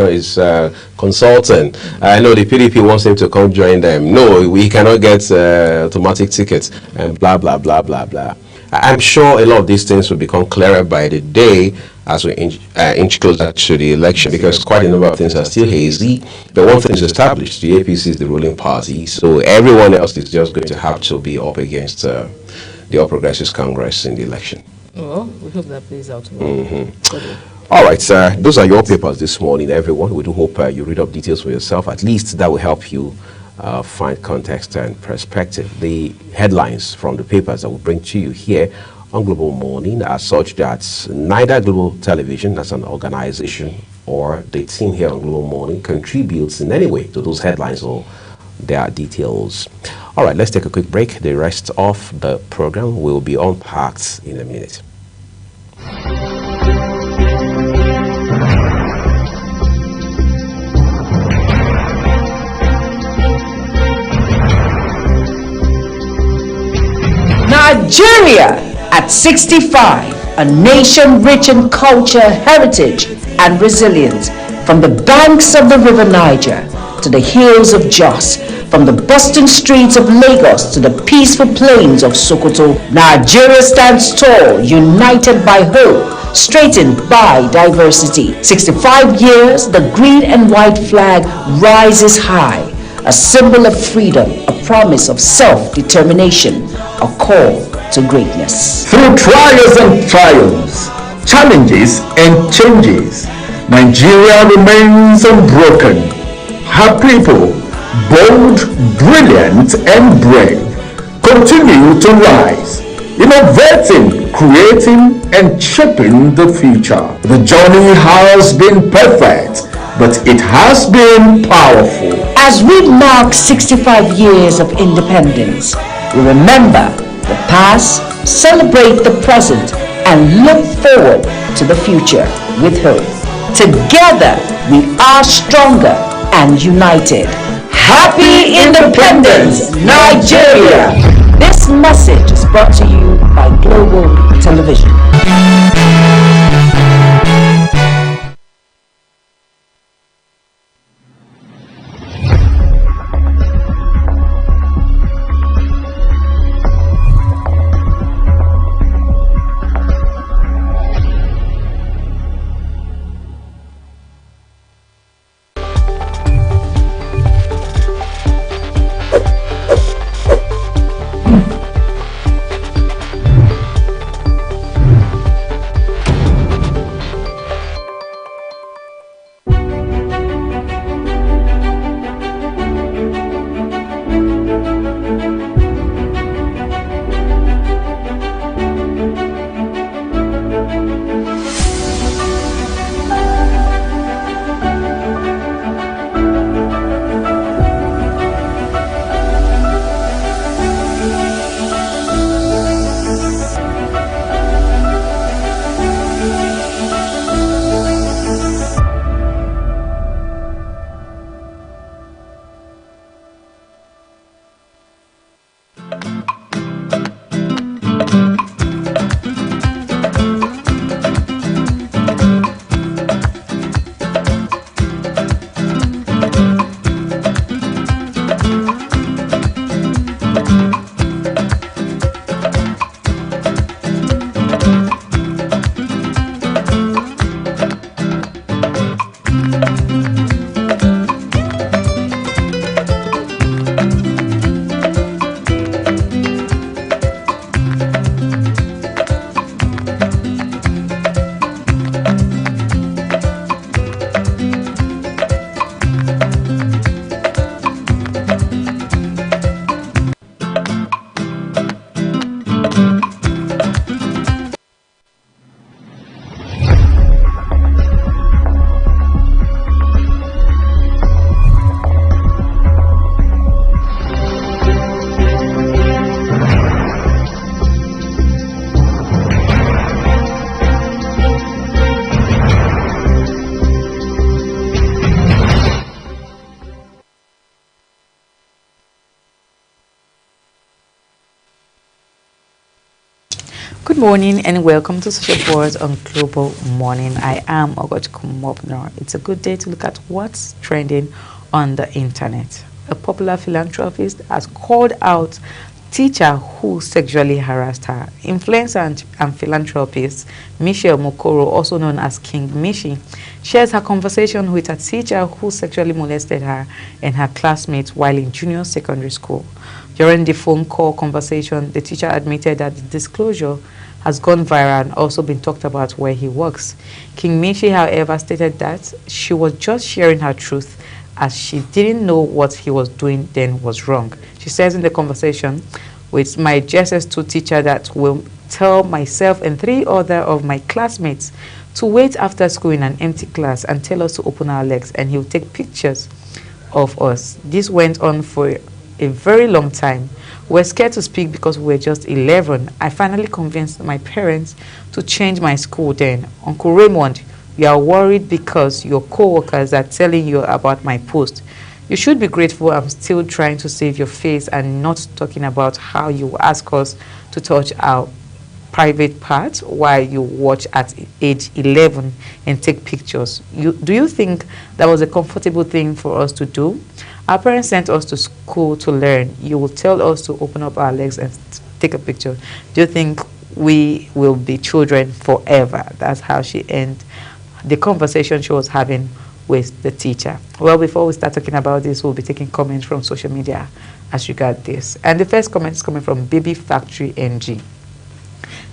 consultant. I know the PDP wants him to come join them. No, we cannot get automatic tickets and blah, blah, blah, blah, blah. I'm sure a lot of these things will become clearer by the day as we inch closer to the election, because quite a number of things are still hazy. But one thing is established: the APC is the ruling party, so everyone else is just going to have to be up against the All Progressives Congress in the election. Well, we hope that plays out well. All right, sir. Those are your papers this morning, everyone. We do hope you read up details for yourself. At least that will help you find context and perspective. The headlines from the papers that we bring to you here on Global Morning are such that neither Global Television as an organization or the team here on Global Morning contributes in any way to those headlines or their details. All right, let's take a quick break. The rest of the program will be unpacked in a minute. Nigeria at 65, a nation rich in culture, heritage, and resilience. From the banks of the River Niger to the hills of Jos, from the bustling streets of Lagos to the peaceful plains of Sokoto, Nigeria stands tall, united by hope, straightened by diversity. 65 years, the green and white flag rises high, a symbol of freedom, a promise of self-determination, a call to greatness. Through trials and triumphs, challenges and changes, Nigeria remains unbroken. Her people, bold, brilliant, and brave, continue to rise, innovating, creating, and shaping the future. The journey has been perfect, but it has been powerful. As we mark 65 years of independence, we remember the past, celebrate the present, and look forward to the future with hope. Together, we are stronger and united. Happy Independence, Nigeria! This message is brought to you by Global Television. Good morning and welcome to Social Boards on Global Morning. I am Ogot Kumobner. It's a good day to look at what's trending on the internet. A popular philanthropist has called out teacher who sexually harassed her. Influencer and philanthropist Michelle Mokoro, also known as King Michi, shares her conversation with a teacher who sexually molested her and her classmates while in junior secondary school. During the phone call conversation, the teacher admitted that the disclosure has gone viral and also been talked about where he works. King Michi, however, stated that she was just sharing her truth as she didn't know what he was doing then was wrong. She says in the conversation with my JSS2 teacher that will tell myself and 3 other of my classmates to wait after school in an empty class and tell us to open our legs, and he'll take pictures of us. This went on for a very long time. We're scared to speak because we're just 11. I finally convinced my parents to change my school then. Uncle Raymond, you are worried because your co-workers are telling you about my post. You should be grateful I'm still trying to save your face and not talking about how you ask us to touch our private parts while you watch at age 11 and take pictures. Do you think that was a comfortable thing for us to do? Our parents sent us to school to learn. You will tell us to open up our legs and take a picture. Do you think we will be children forever? That's how she ended the conversation she was having with the teacher. Well, before we start talking about this, we'll be taking comments from social media as regard this. And the first comment is coming from Baby Factory NG.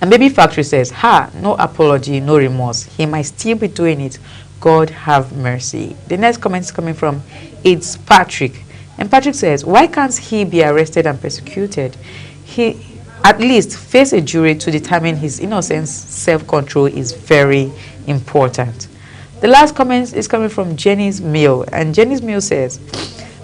And Baby Factory says, no apology, no remorse. He might still be doing it. God have mercy. The next comment is coming from It's Patrick. And Patrick says, why can't he be arrested and persecuted? He at least face a jury to determine his innocence. Self-control is very important. The last comment is coming from Jenny's Mill. And Jenny's Mill says,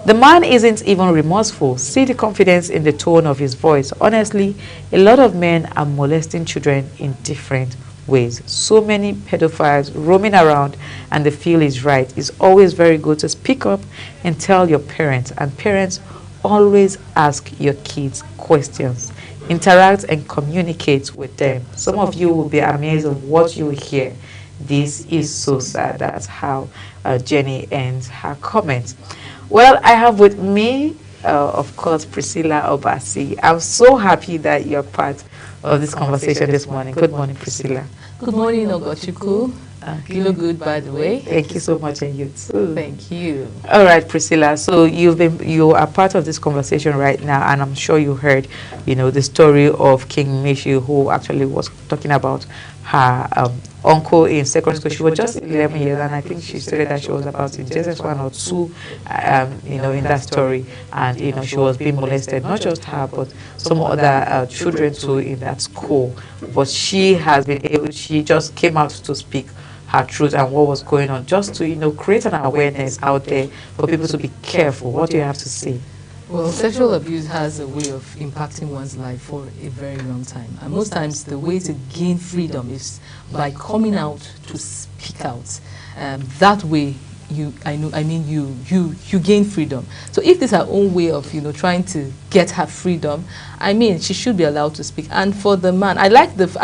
the man isn't even remorseful. See the confidence in the tone of his voice. Honestly, a lot of men are molesting children in different ways. So many pedophiles roaming around and they feel is right. It's always very good to speak up and tell your parents. And parents, always ask your kids questions. Interact and communicate with them. Some of you will be amazed of what you hear. This is so sad. That's how Jenny ends her comment. Well, I have with me, of course, Priscilla Obasi. I'm so happy that you're part of this conversation this morning. Good morning, Priscilla. Good morning, Ogochukwu. You look good, by the way. Thank you so much, and you too. Thank you. All right, Priscilla. So you are part of this conversation right now, and I'm sure you heard, the story of King Michi, who actually was talking about her uncle in secondary school. She was just 11 years, and I think she said that she was about in JSS1 or 2, in that story, and she was being molested. Not just her, but some other children too in that school. But she has been able. She just came out to speak her truth and what was going on, just to create an awareness out there for people to be careful. What do you have to say? Well, sexual abuse has a way of impacting one's life for a very long time. And most times the way to gain freedom is by coming out to speak out. That way you gain freedom. So if this is her own way of trying to get her freedom, she should be allowed to speak. And for the man, I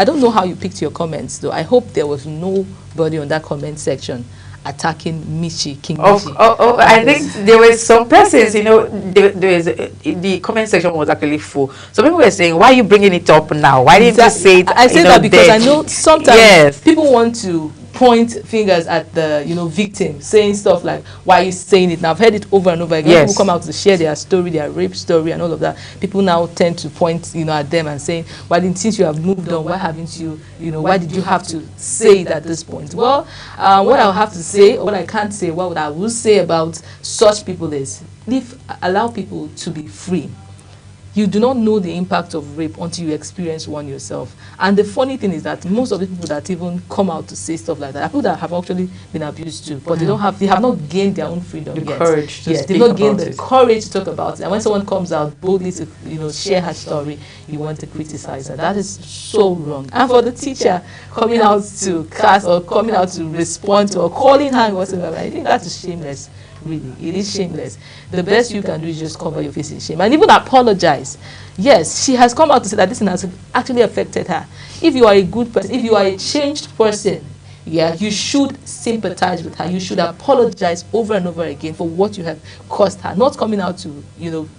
don't know how you picked your comments though. I hope there was nobody on that comment section attacking King Michi. I think there were some persons, the comment section was actually full. So people were saying, why are you bringing it up now? Why didn't you say it? I say that because I know sometimes people want to point fingers at the victim, saying stuff like, why are you saying it now? I've heard it over and over again. Yes. People come out to share their story, their rape story and all of that. People now tend to point at them and saying, since you have moved on, why haven't you, why did you have to say it at this point? Well, what I'll have to say, what I can't say, what I will say about such people is, allow people to be free. You do not know the impact of rape until you experience one yourself. And the funny thing is that most of the people that even come out to say stuff like that are people that have actually been abused too, but they have not gained their own freedom yet. Courage to speak they've not gained the courage to talk about it. And when someone comes out boldly to share her story, you want to criticize her. That is so wrong. And for the teacher coming out to class or coming out to respond to or calling her whatsoever, I think that is shameless. Really, it is shameless. The best you can do is just cover your face in shame and even apologize. Yes, she has come out to say that this thing has actually affected her. If you are a good person, if you are a changed person, Yeah, you should sympathize with her. You should apologize over and over again for what you have caused her. Not coming out to,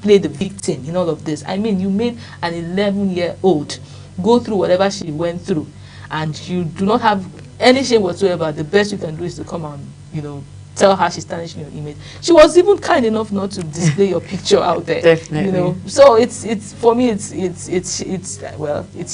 play the victim in all of this. I mean, you made an 11-year-old go through whatever she went through, and you do not have any shame whatsoever. The best you can do is to come and, tell her she's tarnishing your image. She was even kind enough not to display your picture out there. Definitely. So it's for me, it's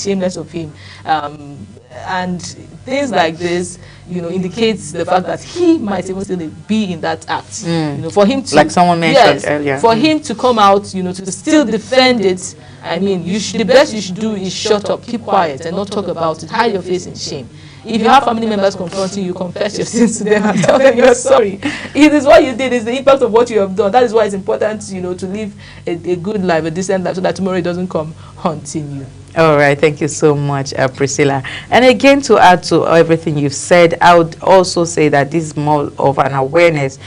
shameless of him. And things like this, indicates the fact that he might even still be in that act. For him to, like someone mentioned earlier, for him to come out, to still defend it. I mean, the best you should do is shut up, keep quiet, and not talk about it. Hide your face in shame. If you have family members confronting you, confess your sins to them and tell them you're sorry. It is what you did, it's the impact of what you have done. That is why it's important, to live a good life, a decent life, so that tomorrow it doesn't come haunting you. All right, thank you so much, Priscilla. And again, to add to everything you've said, I would also say that this is more of an awareness.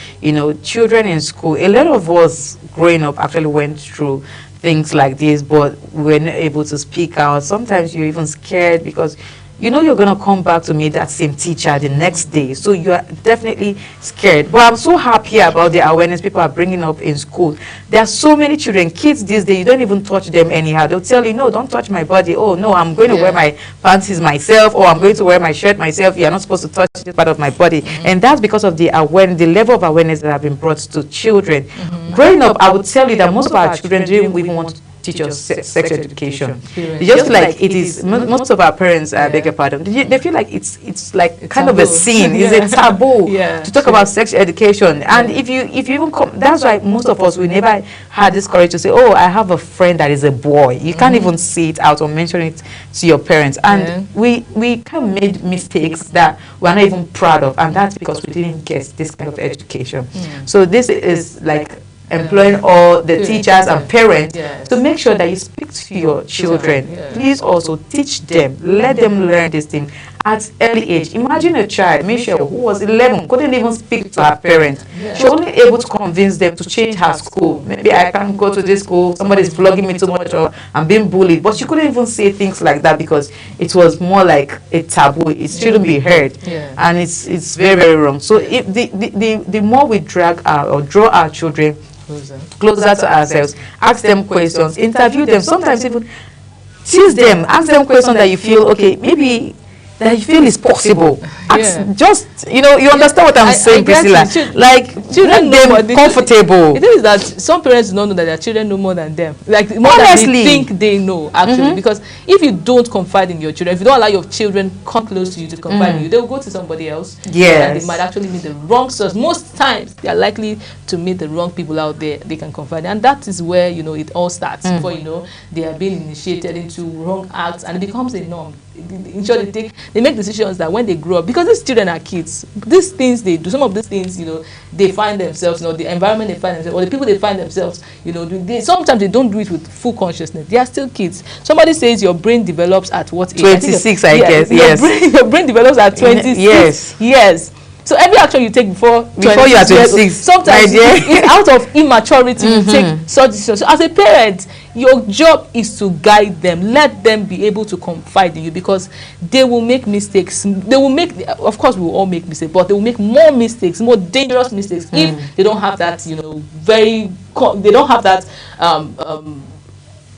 Children in school, a lot of us growing up actually went through things like this, but we're not able to speak out. Sometimes you're even scared because you're going to come back to meet that same teacher the next day. So you are definitely scared. But I'm so happy about the awareness people are bringing up in school. There are so many children, kids these days, you don't even touch them anyhow. They'll tell you, no, don't touch my body. Oh, no, I'm going to wear my panties myself, or I'm going to wear my shirt myself. You're not supposed to touch this part of my body. And that's because of the awareness, the level of awareness that have been brought to children. Growing up, I would tell you that most of our children didn't even want to teach us sex education. They just like it is. Most of our parents, beg your pardon, they feel like it's like kind of a sin. It's a taboo to talk about sex education. And if you even come, that's why most of us, we never had this courage to say, oh, I have a friend that is a boy. You can't even say it out or mention it to your parents. And we kind of made mistakes that we're not even proud of, and that's because we didn't get this kind of education. So this is like employing all the teachers and parents to make sure that you speak to your children. Please also teach them, let them learn this thing at early age. Imagine a child, Michelle, who was 11, couldn't even speak to her parents. She was only able to convince them to change her school. Maybe I can't go to this school, somebody's flogging me too much, or I'm being bullied. But she couldn't even say things like that because it was more like a taboo. It shouldn't be heard. And it's very, very wrong. So if the more we drag or draw our children closer to ourselves, ask them questions, interview them, sometimes even tease them, ask them questions that you feel, okay, maybe that you feel is possible. Just, you understand what I'm saying, Priscilla. Like, children make them comfortable. The thing is that some parents don't know that their children know more than them. Like, more Honestly. than they think they know, actually. Because if you don't confide in your children, if you don't allow your children come close to you to confide in you, they'll go to somebody else. And they might actually meet the wrong source. Most times, they are likely to meet the wrong people out there they can confide in. And that is where, it all starts. Before, they are being initiated into wrong acts, and it becomes a norm. In short, they make decisions that when they grow up, because these children are kids, these things they do, some of these things, they find themselves, the environment they find themselves, or the people they find themselves, sometimes they don't do it with full consciousness. They are still kids. Somebody says your brain develops at what age? 26, I guess. Yes. Your brain develops at 26. Yes. So every action you take before you are 26, sometimes it's out of immaturity you take such decisions. So as a parent, your job is to guide them, let them be able to confide in you, because they will make mistakes. They will make, of course, we will all make mistakes, but they will make more mistakes, more dangerous mistakes if they don't have that, they don't have that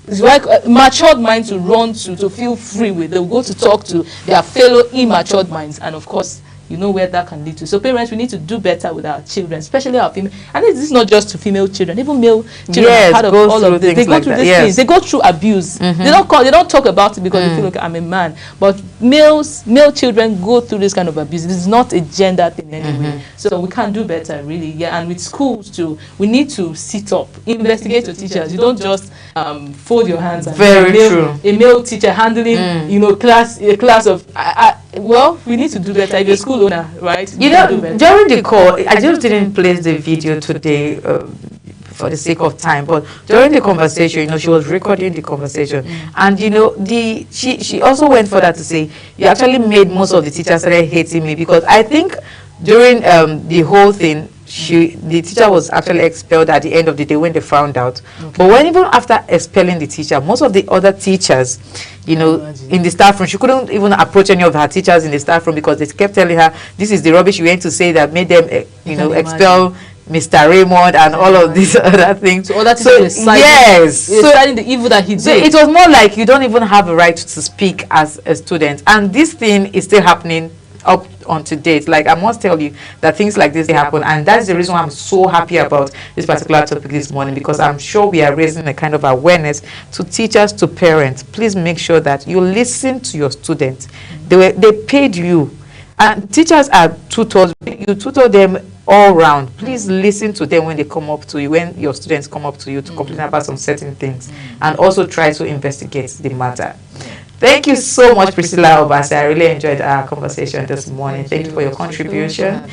it's like matured mind to run to feel free with. They'll go to talk to their fellow immatured minds, and of course, where that can lead to. So parents, we need to do better with our children, especially our female. And this is not just to female children, even male children are part of all of this. They go through these things. They go through abuse. They don't talk about it because they feel like I'm a man. But male children go through this kind of abuse. This is not a gender thing anyway. So we can do better, really. And with schools too, we need to sit up, investigate your teachers. You don't just fold your hands. And a male teacher handling, a class of. Well, we need to do better. If you're a school owner, right? During the call, I just didn't place the video today for the sake of time, but during the conversation, she was recording the conversation, and she also went further to say, you actually made most of the teachers started hating me, because I think during the whole thing, the teacher was actually expelled at the end of the day when they found out. But when even after expelling the teacher, most of the other teachers, you know, in the staff room, she couldn't even approach any of her teachers in the staff room because they kept telling her, this is the rubbish you went to say that made them, you know, expel Mr. Raymond and all of these other things. So other teachers citing the evil that he did. So it was more like you don't even have a right to speak as a student. And this thing is still happening up on to date. Like, I must tell you that things like this happen, and that's the reason why I'm so happy about this particular topic this morning, because I'm sure we are raising a kind of awareness to teachers, to parents. Please make sure that you listen to your students. They paid you, and teachers are tutors. You tutor them all round. Please listen to them when they come up to you, when your students come up to you to complain about some certain things, and also try to investigate the matter. Thank you so much, Priscilla Obasi. I really enjoyed our conversation this morning. Thank you for your contribution.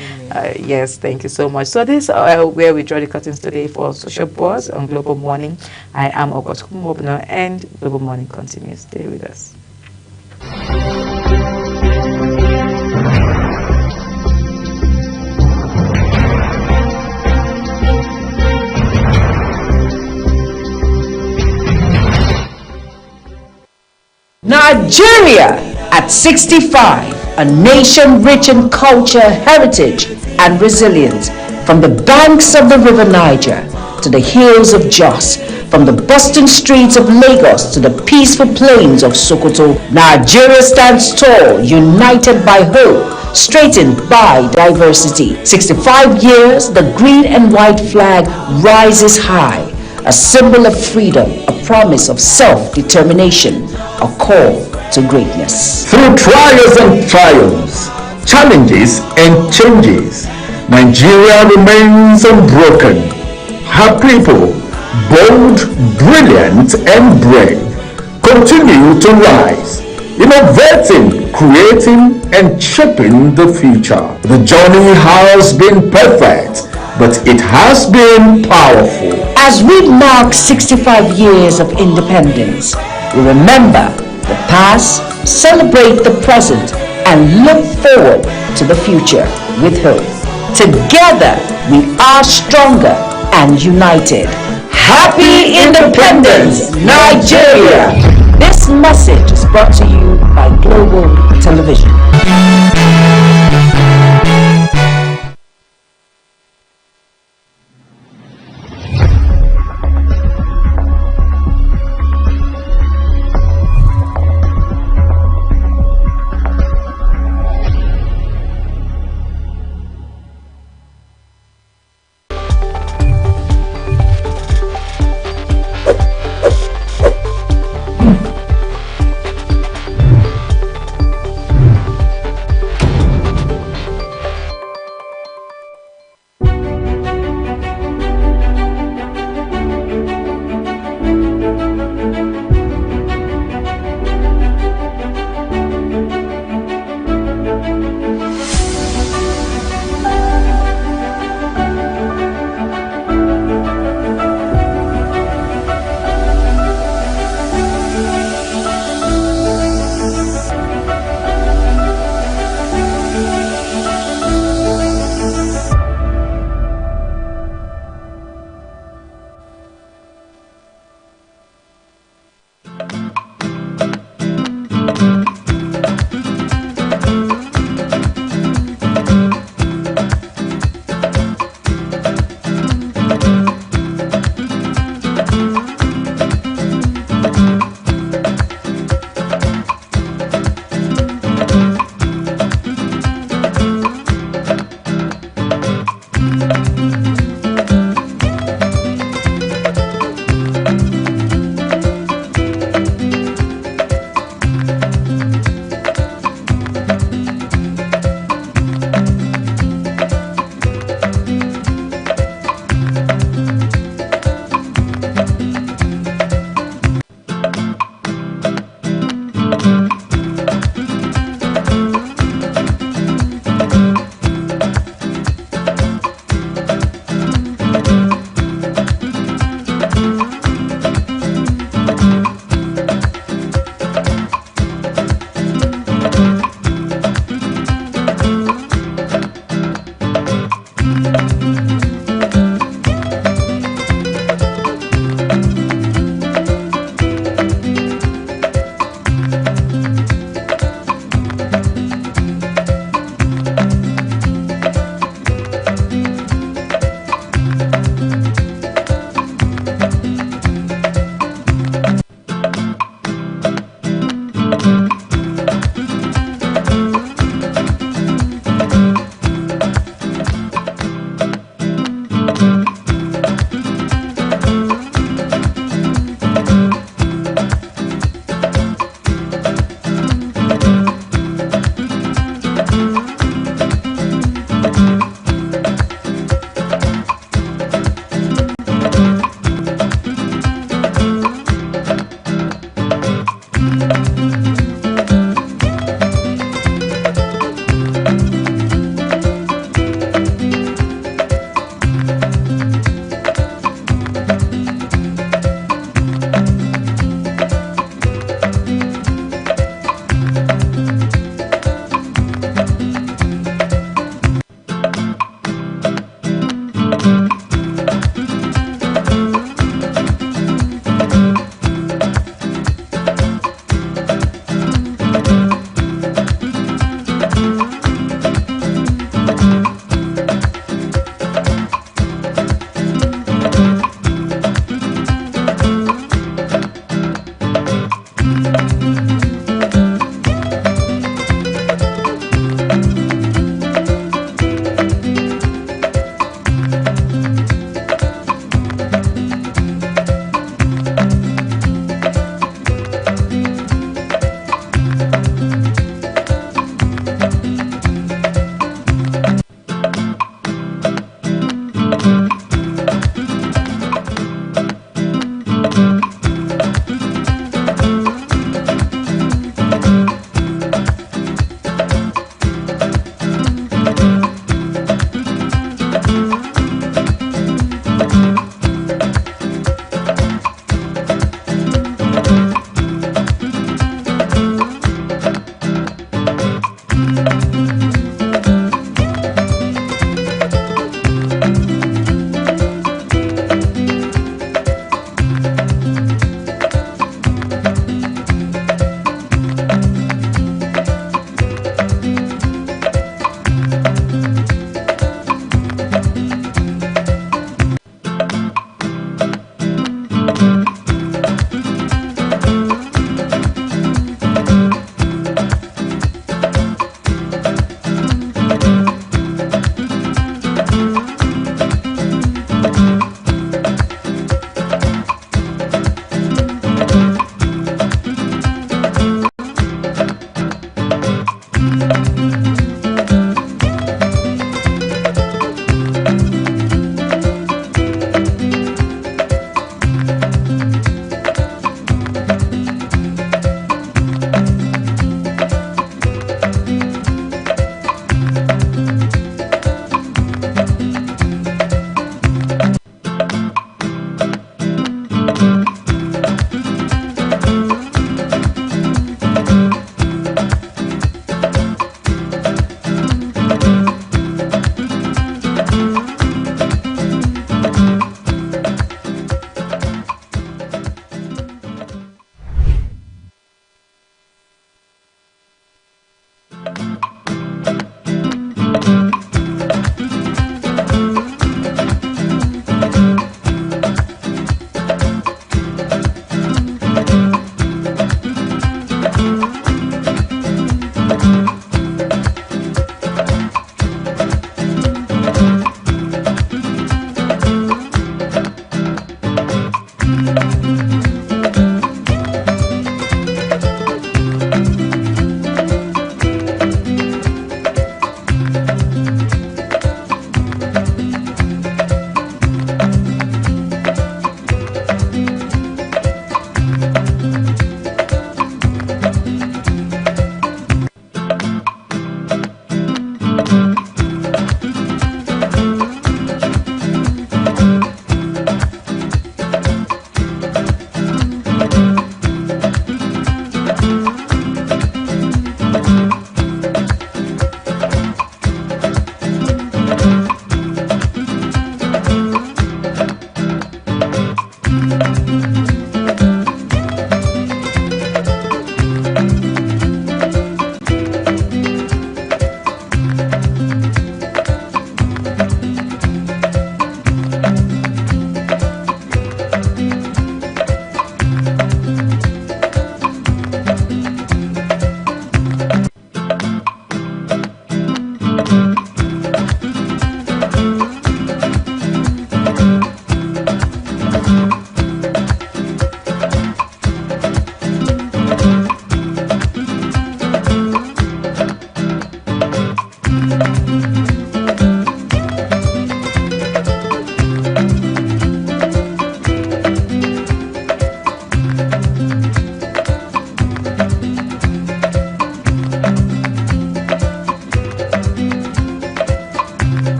Yes, thank you so much. So this is where we draw the curtains today for Social Buzz on Global Morning. I am August Kumobno, and Global Morning continues. Stay with us. Nigeria at 65, a nation rich in culture, heritage, and resilience. From the banks of the River Niger to the hills of Jos, from the bustling streets of Lagos to the peaceful plains of Sokoto, Nigeria stands tall, united by hope, straightened by diversity. 65 years, the green and white flag rises high, a symbol of freedom, a promise of self-determination, a call to greatness. Through trials and triumphs, challenges and changes, Nigeria remains unbroken. Her people, bold, brilliant, and brave, continue to rise, innovating, creating, and shaping the future. The journey has been perfect, but it has been powerful. As we mark 65 years of independence, we remember the past, celebrate the present, and look forward to the future with hope. Together, we are stronger and united. Happy Independence, Nigeria! This message is brought to you by Global Television.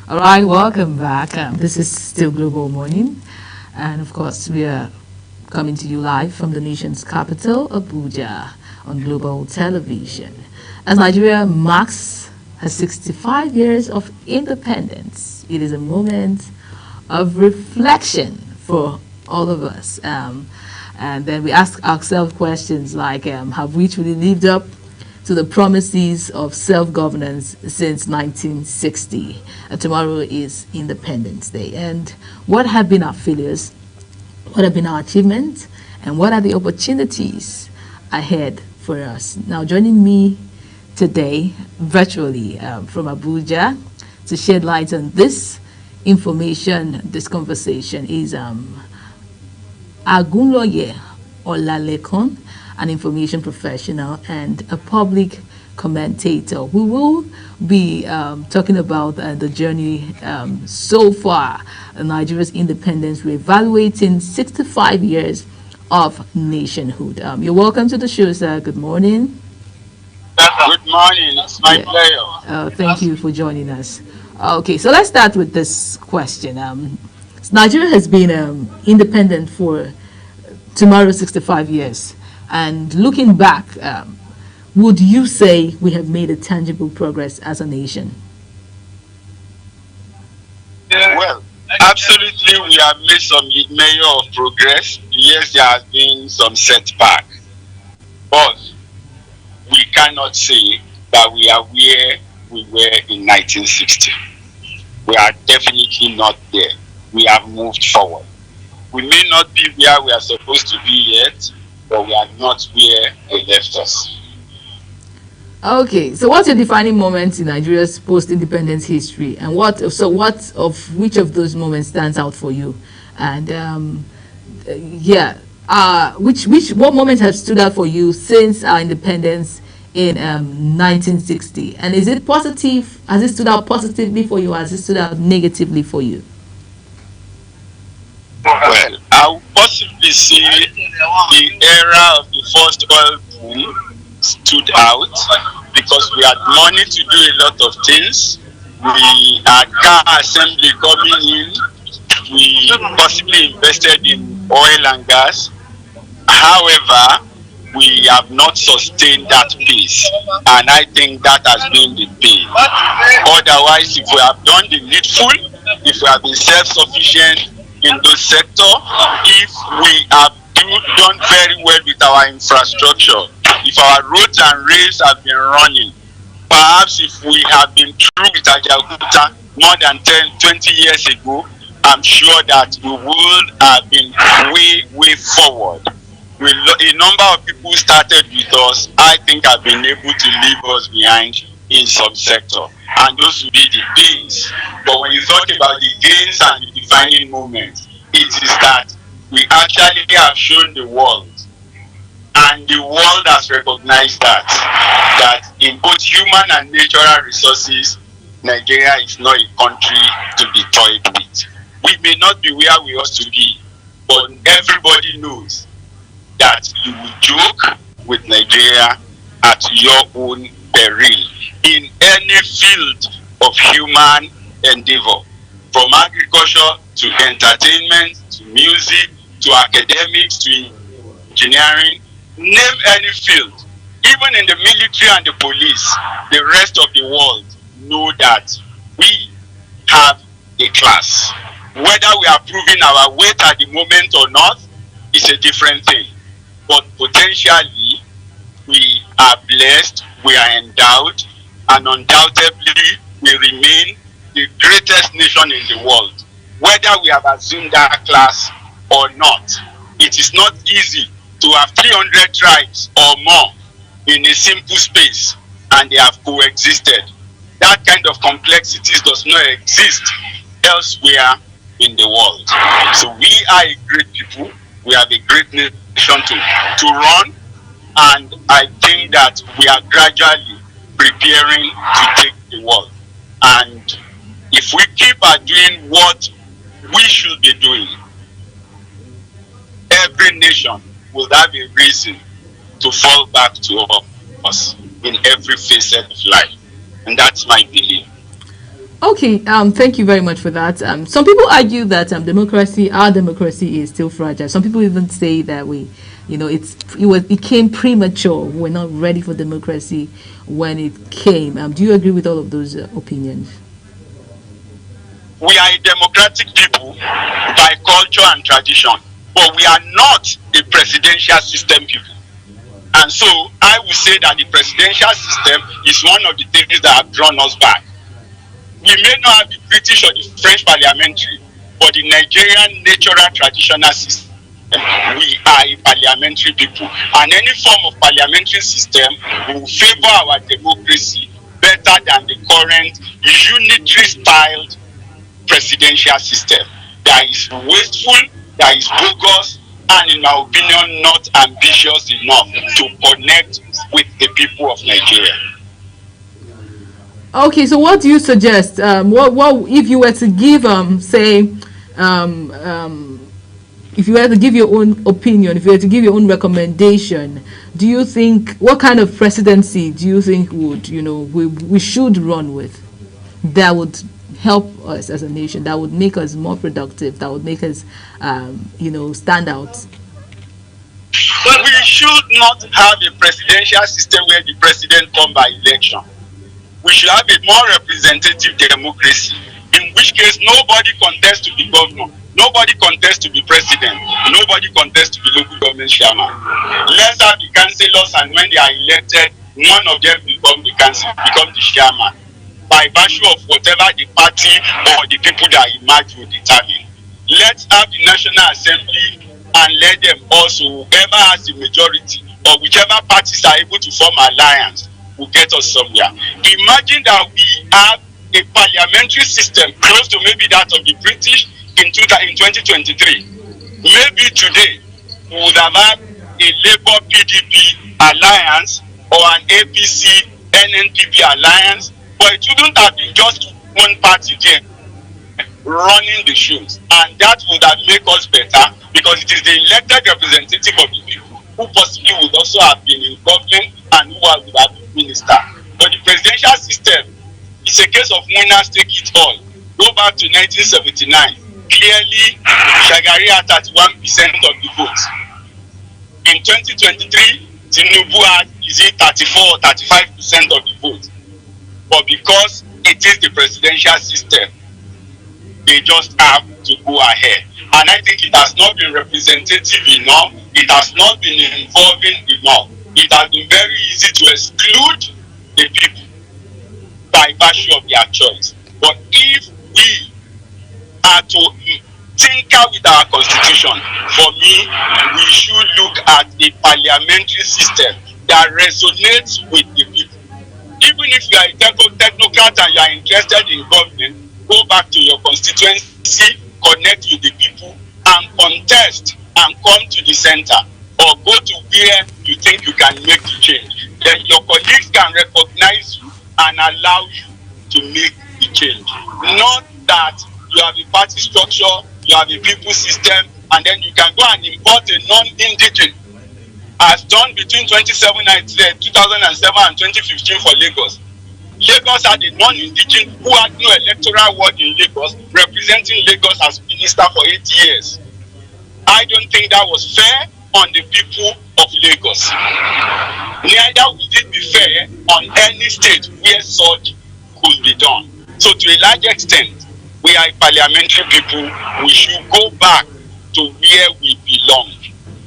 All right, welcome back. This is still Global Morning, and of course, we are coming to you live from the nation's capital, Abuja, on global television. As Nigeria marks her 65 years of independence, it is a moment of reflection for all of us. And then we ask ourselves questions like, have we truly lived up to the promises of self-governance since 1960? Tomorrow is Independence Day. And what have been our failures? What have been our achievements? And what are the opportunities ahead for us? Now, joining me today virtually from Abuja to shed light on this information, this conversation is Agunloye Olalekon, an information professional and a public commentator. We will be talking about the journey so far, Nigeria's independence. We're evaluating 65 years of nationhood. You're welcome to the show, sir. Good morning. Good morning. It's my pleasure. Thank you for joining us. Okay, so let's start with this question. Nigeria has been independent for tomorrow 65 years. And looking back, would you say we have made a tangible progress as a nation? Well, absolutely, we have made some measure of progress. Yes, there has been some setback, but we cannot say that we are where we were in 1960. We are definitely not there. We have moved forward. We may not be where we are supposed to be yet, but we are not where they left us. Okay, so what's your defining moment in Nigeria's post-independence history, and what which of those moments stands out for you? And what moment has stood out for you since our independence in 1960? And is it positive? Has it stood out positively for you, or has it stood out negatively for you? Well, I would possibly say the era of the first oil boom stood out because we had money to do a lot of things. We had car assembly coming in. We possibly invested in oil and gas. However, we have not sustained that pace, and I think that has been the pain. Otherwise, if we have done the needful, if we have been self-sufficient in those sectors, if we have done very well with our infrastructure, if our roads and rails have been running, perhaps if we have been through with Ajaokuta more than 20 years ago, I'm sure that we would have been way forward. A number of people started with us, I think, have been able to leave us behind in some sector, and those will be the gains. But when you talk about the gains and the defining moments, it is that we actually have shown the world, and the world has recognized that in both human and natural resources, Nigeria is not a country to be toyed with. We may not be where we ought to be, but everybody knows that you will joke with Nigeria at your own peril in any field of human endeavor, from agriculture to entertainment to music to academics to engineering. Name any field. Even in the military and the police, the rest of the world know that we have a class. Whether we are proving our weight at the moment or not is a different thing. But potentially, we are blessed, we are endowed, and undoubtedly, we remain the greatest nation in the world. Whether we have assumed that class or not, it is not easy to have 300 tribes or more in a simple space, and they have coexisted. That kind of complexities does not exist elsewhere in the world. So we are a great people. We have a great nation to run, and I think that we are gradually preparing to take the world. And if we keep doing what we should be doing, every nation will have a reason to fall back to us in every facet of life. And that's my belief. Okay, thank you very much for that. Some people argue that our democracy is still fragile. Some people even say that it came premature. We're not ready for democracy when it came. Do you agree with all of those opinions? We are a democratic people by culture and tradition, but we are not a presidential system people. And so I would say that the presidential system is one of the things that have drawn us back. We may not have the British or the French parliamentary, but the Nigerian natural traditional system, we are a parliamentary people. And any form of parliamentary system will favor our democracy better than the current unitary-styled presidential system that is wasteful, that is bogus, and in my opinion not ambitious enough to connect with the people of Nigeria. Okay, so what do you suggest? What if you were to give if you were to give your own opinion, if you were to give your own recommendation, do you think, what kind of presidency do you think we should run with that would help us as a nation, that would make us more productive, that would make us stand out? But we should not have a presidential system where the president comes by election. We should have a more representative democracy, in which case nobody contests to be governor, nobody contests to be president, nobody contests to be local government chairman. Let's have the councillors, and when they are elected, none of them become the chairman, by virtue of whatever the party or the people that emerge will determine. Let's have the National Assembly and let them also, whoever has the majority or whichever parties are able to form alliance will get us somewhere. Imagine that we have a parliamentary system close to maybe that of the British in 2023. Maybe today we would have had a Labour PDP alliance or an APC NNPP alliance, but it wouldn't have been just one party there running the shows, and that would have made us better, because it is the elected representative of the people who possibly would also have been in government and who would have been minister. But the presidential system is a case of winners take it all. Go back to 1979. Clearly, Shagari had 31% of the votes. In 2023, Tinubu had 34 or 35% of the votes. But because it is the presidential system, they just have to go ahead. And I think it has not been representative enough. It has not been involving enough. It has been very easy to exclude the people by virtue of their choice. But if we are to tinker with our constitution, for me, we should look at a parliamentary system that resonates with the people. Even if you are a technocrat and you are interested in government, go back to your constituency, connect with the people, and contest and come to the center, or go to where you think you can make the change. Then your colleagues can recognize you and allow you to make the change. Not that you have a party structure, you have a people system, and then you can go and import a non-indigenous, as done between 2007 and 2015 for Lagos. Lagos had a non-indigenous who had no electoral ward in Lagos, representing Lagos as minister for 8 years. I don't think that was fair on the people of Lagos. Neither would it be fair on any state where such could be done. So to a large extent, we are a parliamentary people. We should go back to where we belong.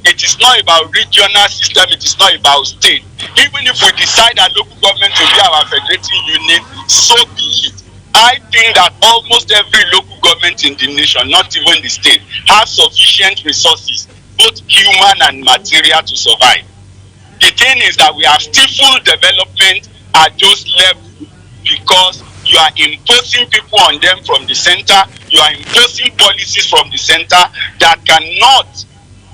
It is not about regional system, it is not about state. Even if we decide that local government will be our federating unit, so be it. I think that almost every local government in the nation, not even the state, has sufficient resources, both human and material, to survive. The thing is that we have stifled development at those levels because you are imposing people on them from the center, you are imposing policies from the center that cannot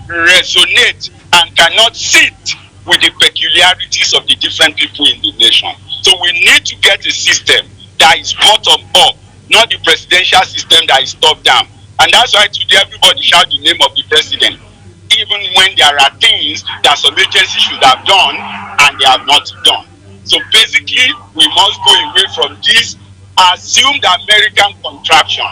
resonate and cannot sit with the peculiarities of the different people in the nation. So we need to get a system that is bottom up, not the presidential system that is top down. And that's why today everybody shout the name of the president, even when there are things that some agencies should have done and they have not done. So basically, we must go away from this assumed American contraption.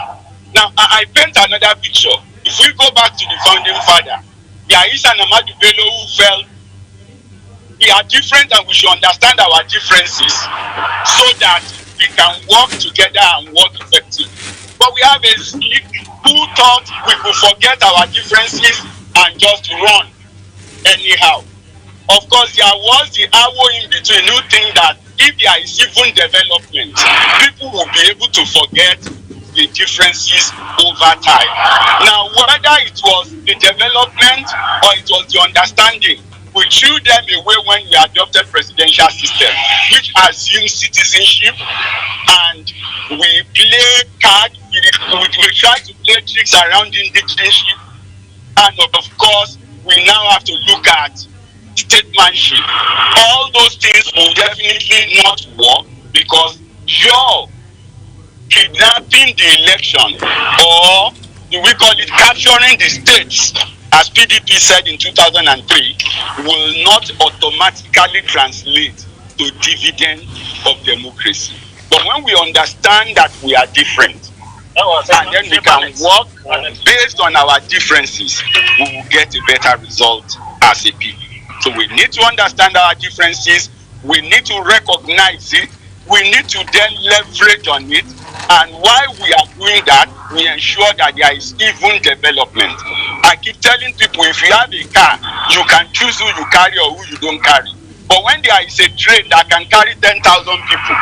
Now, I paint another picture. If we go back to the founding father, there is an Ahmadu Bello who felt we are different and we should understand our differences so that we can work together and work effectively. But we have a slick who thought we could forget our differences and just run anyhow. Of course, there was the hour in between who think that if there is even development, people will be able to forget the differences over time. Now, whether it was the development or it was the understanding, we threw them away when we adopted presidential system, which assumes citizenship, and we play cards, we try to play tricks around indigenship, and of course, we now have to look at statesmanship. All those things will definitely not work because you're kidnapping the election, or do we call it capturing the states, as PDP said in 2003, will not automatically translate to dividend of democracy. But when we understand that we are different, and then we can work based on our differences, we will get a better result as a people. So we need to understand our differences, we need to recognize it, we need to then leverage on it, and while we are doing that, we ensure that there is even development. I keep telling people, if you have a car, you can choose who you carry or who you don't carry. But when there is a train that can carry 10,000 people,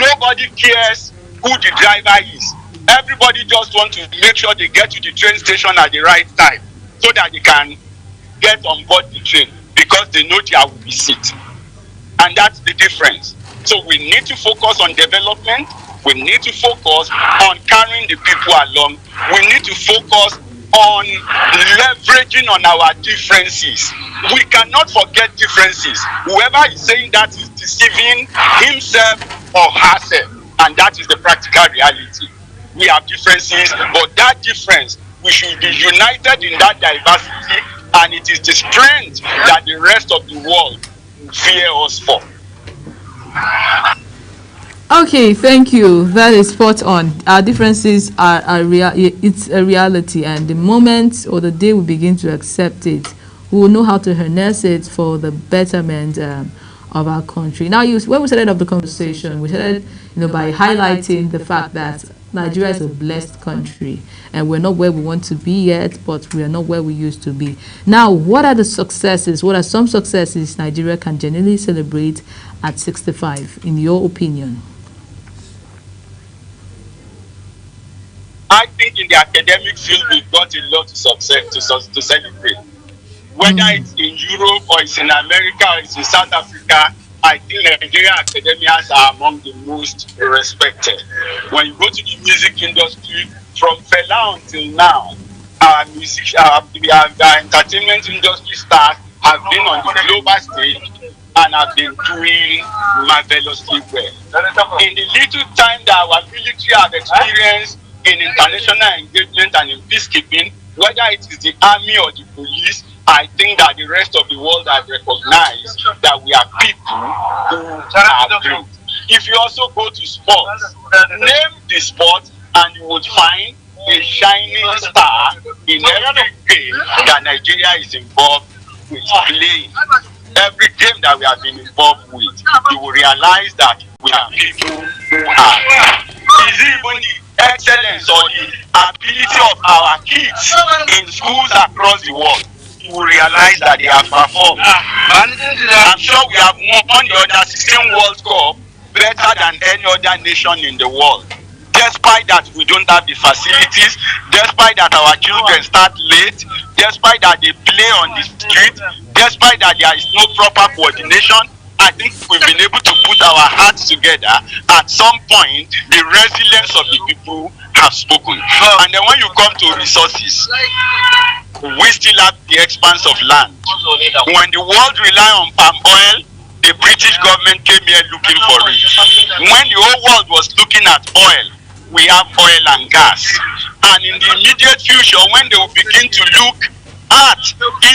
nobody cares who the driver is. Everybody just wants to make sure they get to the train station at the right time so that they can get on board the train because they know there will be seats. And that's the difference. So we need to focus on development. We need to focus on carrying the people along. We need to focus on leveraging on our differences. We cannot forget differences. Whoever is saying that is deceiving himself or herself. And that is the practical reality. We have differences, but that difference, we should be united in that diversity, and it is the strength that the rest of the world fear us for. Okay, thank you. That is spot on. Our differences are real. It's a reality, and the moment or the day we begin to accept it, we will know how to harness it for the betterment of our country. Now, when we started up the conversation, we started, by highlighting the fact that Nigeria is a blessed country, and we're not where we want to be yet, but we are not where we used to be. Now, what are the successes? What are some successes Nigeria can genuinely celebrate at 65, in your opinion? I think in the academic field, we've got a lot of success to celebrate. Whether it's in Europe or it's in America or it's in South Africa, I think Nigerian academians are among the most respected. When you go to the music industry, from Fela until now, our entertainment industry stars have been on the global stage and have been doing marvelously well. In the little time that our military have experienced in international engagement and in peacekeeping, whether it is the army or the police, I think that the rest of the world has recognized that we are people who are great. If you also go to sports, name the sport and you would find a shining star in every game that Nigeria is involved with playing. Every game that we have been involved with, you will realize that we are people who are. Is even the excellence or the ability of our kids in schools across the world, you will realize that they have performed. I'm sure we have won the other 16 World Cup better than any other nation in the world. Despite that we don't have the facilities, despite that our children start late, despite that they play on the street, despite that there is no proper coordination, I think we've been able to put our hearts together. At some point, the resilience of the people have spoken. And then when you come to resources, we still have the expanse of land. When the world rely on palm oil, the British government came here looking for it. When the whole world was looking at oil, we have oil and gas. And in the immediate future, when they will begin to look at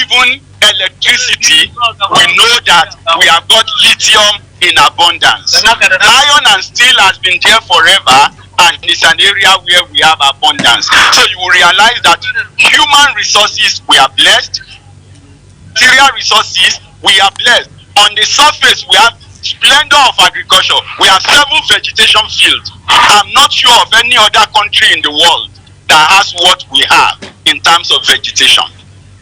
even electricity, we know that we have got lithium in abundance. Iron and steel has been there forever, and it's an area where we have abundance. So you will realize that human resources, we are blessed. Material resources, we are blessed. On the surface, we have splendor of agriculture. We have 7 vegetation fields. I'm not sure of any other country in the world that has what we have in terms of vegetation.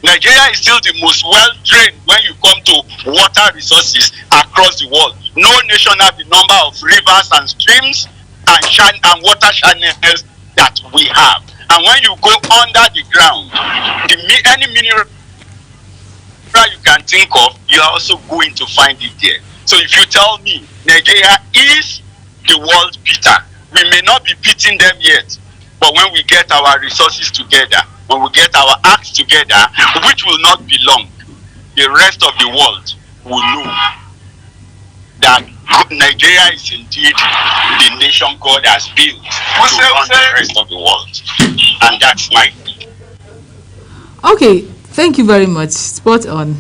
Nigeria is still the most well-drained when you come to water resources across the world. No nation has the number of rivers and streams and water channels that we have. And when you go under the ground, any mineral you can think of, you are also going to find it there. So if you tell me Nigeria is the world beater, we may not be beating them yet, but when we get our resources together, when we get our acts together, which will not be long, the rest of the world will know that Nigeria is indeed the nation God has built to run the rest of the world. And that's my thing. Okay, thank you very much. Spot on.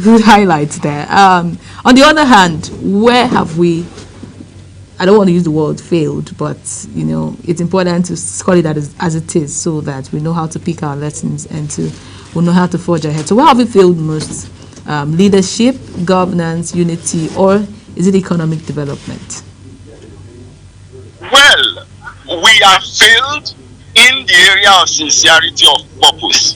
Good highlights there. On the other hand, where have we, I don't want to use the word failed, but you know, it's important to call it as it is, so that we know how to pick our lessons and we know how to forge ahead. So where have we failed most? Leadership, governance, unity, or is it economic development? Well, we have failed in the area of sincerity of purpose,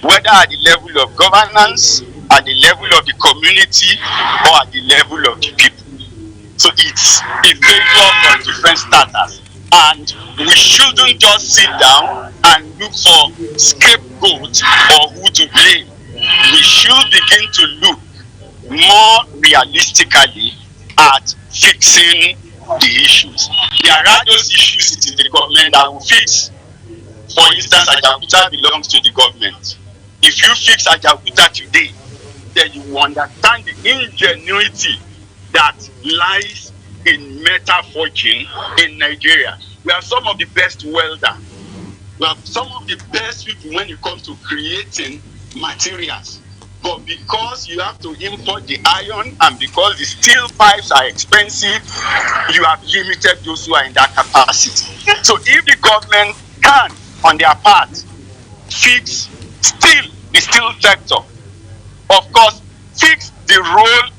whether at the level of governance, at the level of the community, or at the level of the people. So it's a failure on different status, and we shouldn't just sit down and look for scapegoats or who to blame. We should begin to look more realistically at fixing the issues. There are those issues in the government that will fix. For instance, Ajaokuta belongs to the government. If you fix Ajaokuta today, then you will understand the ingenuity that lies in metal forging in Nigeria. We have some of the best welders. We have some of the best people when it comes to creating materials. But because you have to import the iron and because the steel pipes are expensive, you have limited those who are in that capacity. So if the government can, on their part, fix the steel sector, of course, fix the road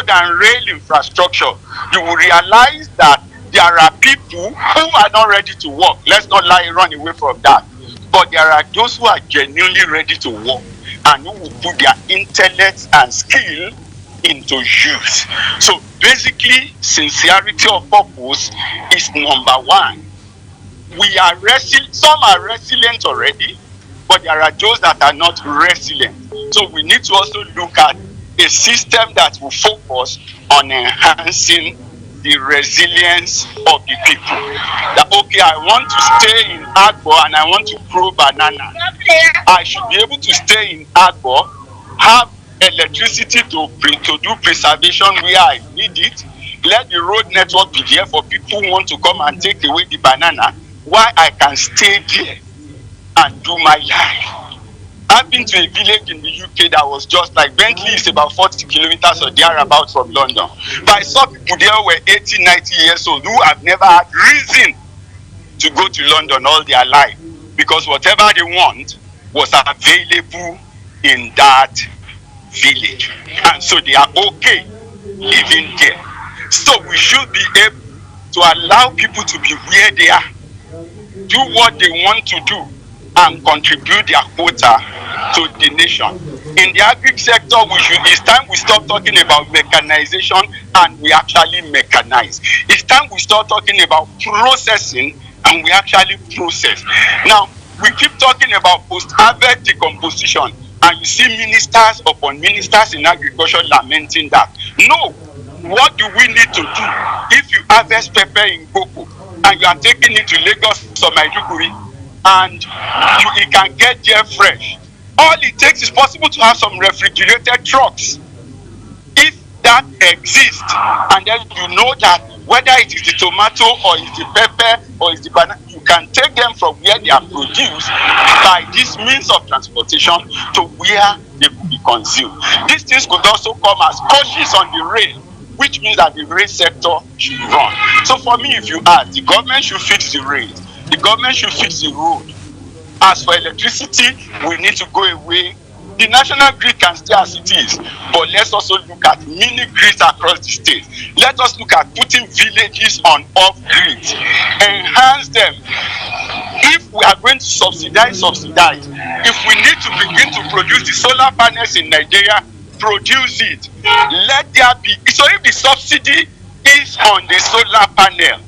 and rail infrastructure, you will realize that there are people who are not ready to work. Let's not run away from that. But there are those who are genuinely ready to work and who will put their intellect and skill into use. So basically, sincerity of purpose is number one. We are some are resilient already, but there are those that are not resilient. So we need to also look at a system that will focus on enhancing the resilience of the people. That, okay, I want to stay in Agbo and I want to grow banana. I should be able to stay in Agbo, have electricity to do preservation where I need it, let the road network be there for people who want to come and take away the banana, while I can stay there and do my life. I've been to a village in the UK that was just like Bentley is about 40 kilometers or thereabouts from London. But I saw people there who were 80, 90 years old who have never had reason to go to London all their life because whatever they want was available in that village. And so they are okay living there. So we should be able to allow people to be where they are, do what they want to do, and contribute their quota to the nation. In the agri sector, it's time we stop talking about mechanization and we actually mechanize. It's time we start talking about processing and we actually process. Now, we keep talking about post-harvest decomposition and you see ministers upon ministers in agriculture lamenting that. No, what do we need to do if you harvest pepper in Koko and you are taking it to Lagos or Maiduguri and it can get there fresh? All it takes is possible to have some refrigerated trucks. If that exists, and then you know that whether it is the tomato or it's the pepper or it's the banana, you can take them from where they are produced by this means of transportation to where they could be consumed. These things could also come as coaches on the rail which means that the rail sector should run. So for me, if you ask, the government should fix the rail, the government should fix the road. As for electricity, we need to go away. The national grid can stay as it is, but let's also look at mini grids across the state. Let us look at putting villages on off-grid, enhance them. If we are going to subsidize, if we need to begin to produce the solar panels in Nigeria, produce it. Let there be, so if the subsidy is on the solar panel,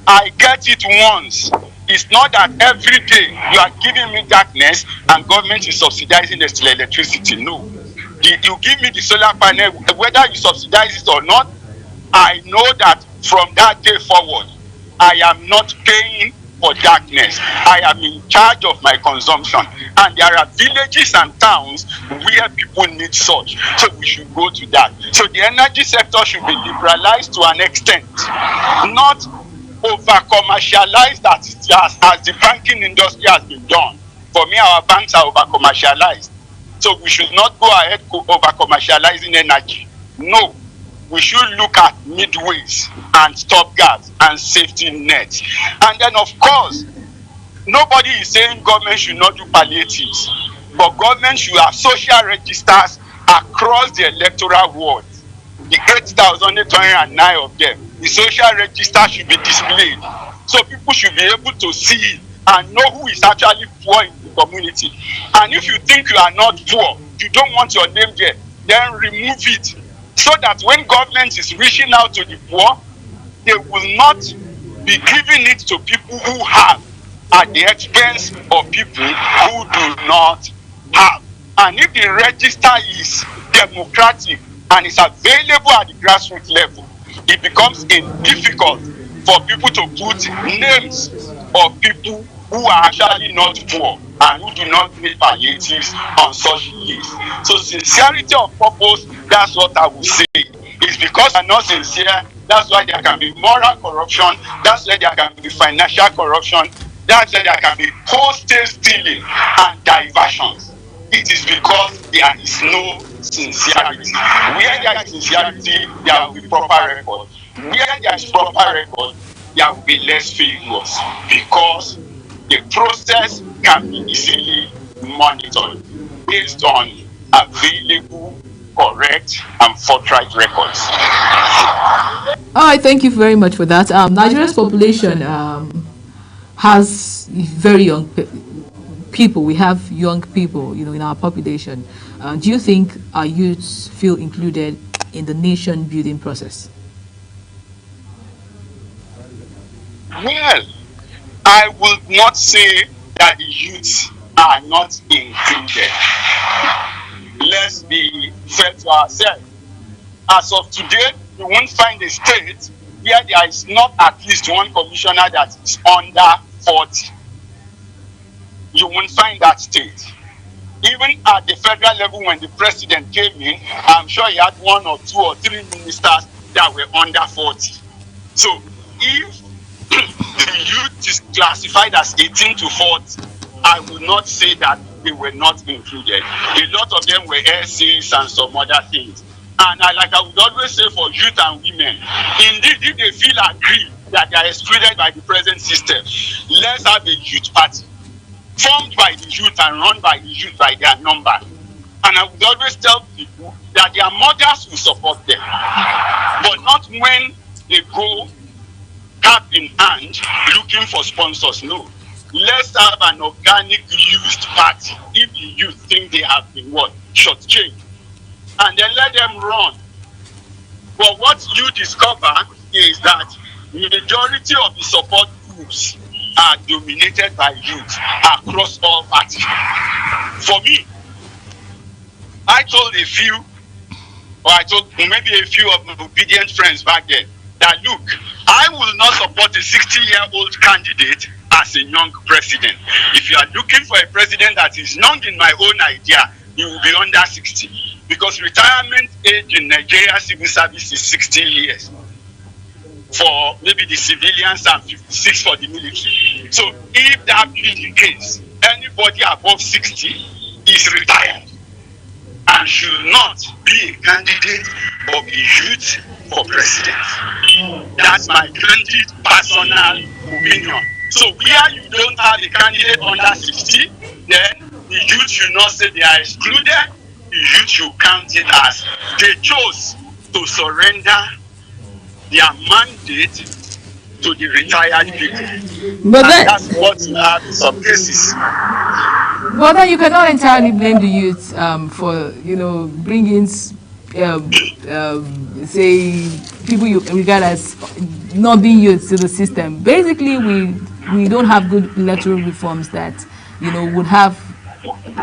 I get it once. It's not that every day you are giving me darkness and government is subsidizing the electricity. No. You give me the solar panel, whether you subsidize it or not, I know that from that day forward, I am not paying for darkness. I am in charge of my consumption. And there are villages and towns where people need such. So we should go to that. So the energy sector should be liberalized to an extent, not over-commercialized as the banking industry has been done. For me, our banks are over-commercialized. So we should not go ahead over-commercializing energy. No. We should look at midways and stopgaps and safety nets. And then, of course, nobody is saying government should not do palliatives, but government should have social registers across the electoral ward. The 8,809 of them, the social register should be displayed. So people should be able to see it and know who is actually poor in the community. And if you think you are not poor, you don't want your name there, then remove it. So that when government is reaching out to the poor, they will not be giving it to people who have at the expense of people who do not have. And if the register is democratic and is available at the grassroots level, it becomes difficult for people to put names of people who are actually not poor and who do not need palliatives on such lists. So sincerity of purpose, that's what I would say. It's because I'm not sincere, that's why there can be moral corruption, that's why there can be financial corruption, that's why there can be postage stealing and diversions. It is because there is no sincerity. Where there is sincerity, there will be proper record. Where there is proper record, there will be less failures, because the process can be easily monitored based on available, correct, and forthright records. All right, thank you very much for that. Nigeria's population has very young people. We have young people, in our population. Do you think our youths feel included in the nation building process? Well, I would not say that the youths are not included. Let's be fair to ourselves. As of today, you won't find a state where there is not at least one commissioner that is under 40. You won't find that state. Even at the federal level, when the president came in, I'm sure he had 1 or 2 or 3 ministers that were under 40. So if the youth is classified as 18 to 40, I would not say that they were not included. A lot of them were essays and some other things. And I would always say for youth and women, indeed, if they feel aggrieved that they are excluded by the present system, let's have a youth party formed by the youth and run by the youth by their number. And I would always tell people that their mothers will support them, but not when they go cap in hand looking for sponsors. No. Let's have an organic youth party if the youth think they have been shortchanged. And then let them run. But what you discover is that the majority of the support groups are dominated by youth across all parties. For me, I told maybe a few of my obedient friends back then that, look, I will not support a 60-year-old candidate as a young president. If you are looking for a president that is young in my own idea, he will be under 60. Because retirement age in Nigeria civil service is 60 years for maybe the civilians and 56 for the military. So if that be the case, anybody above 60 is retired. and should not be a candidate of the youth for president. That's my candid personal opinion. So where you don't have a candidate under 60, then the youth should not say they are excluded. The youth should count it as they chose to surrender their mandate to the retired people. But and that's what you have in some cases. But then you cannot entirely blame the youth for, bringing, say, people you regard as not being youth to the system. Basically, we don't have good electoral reforms that, would have,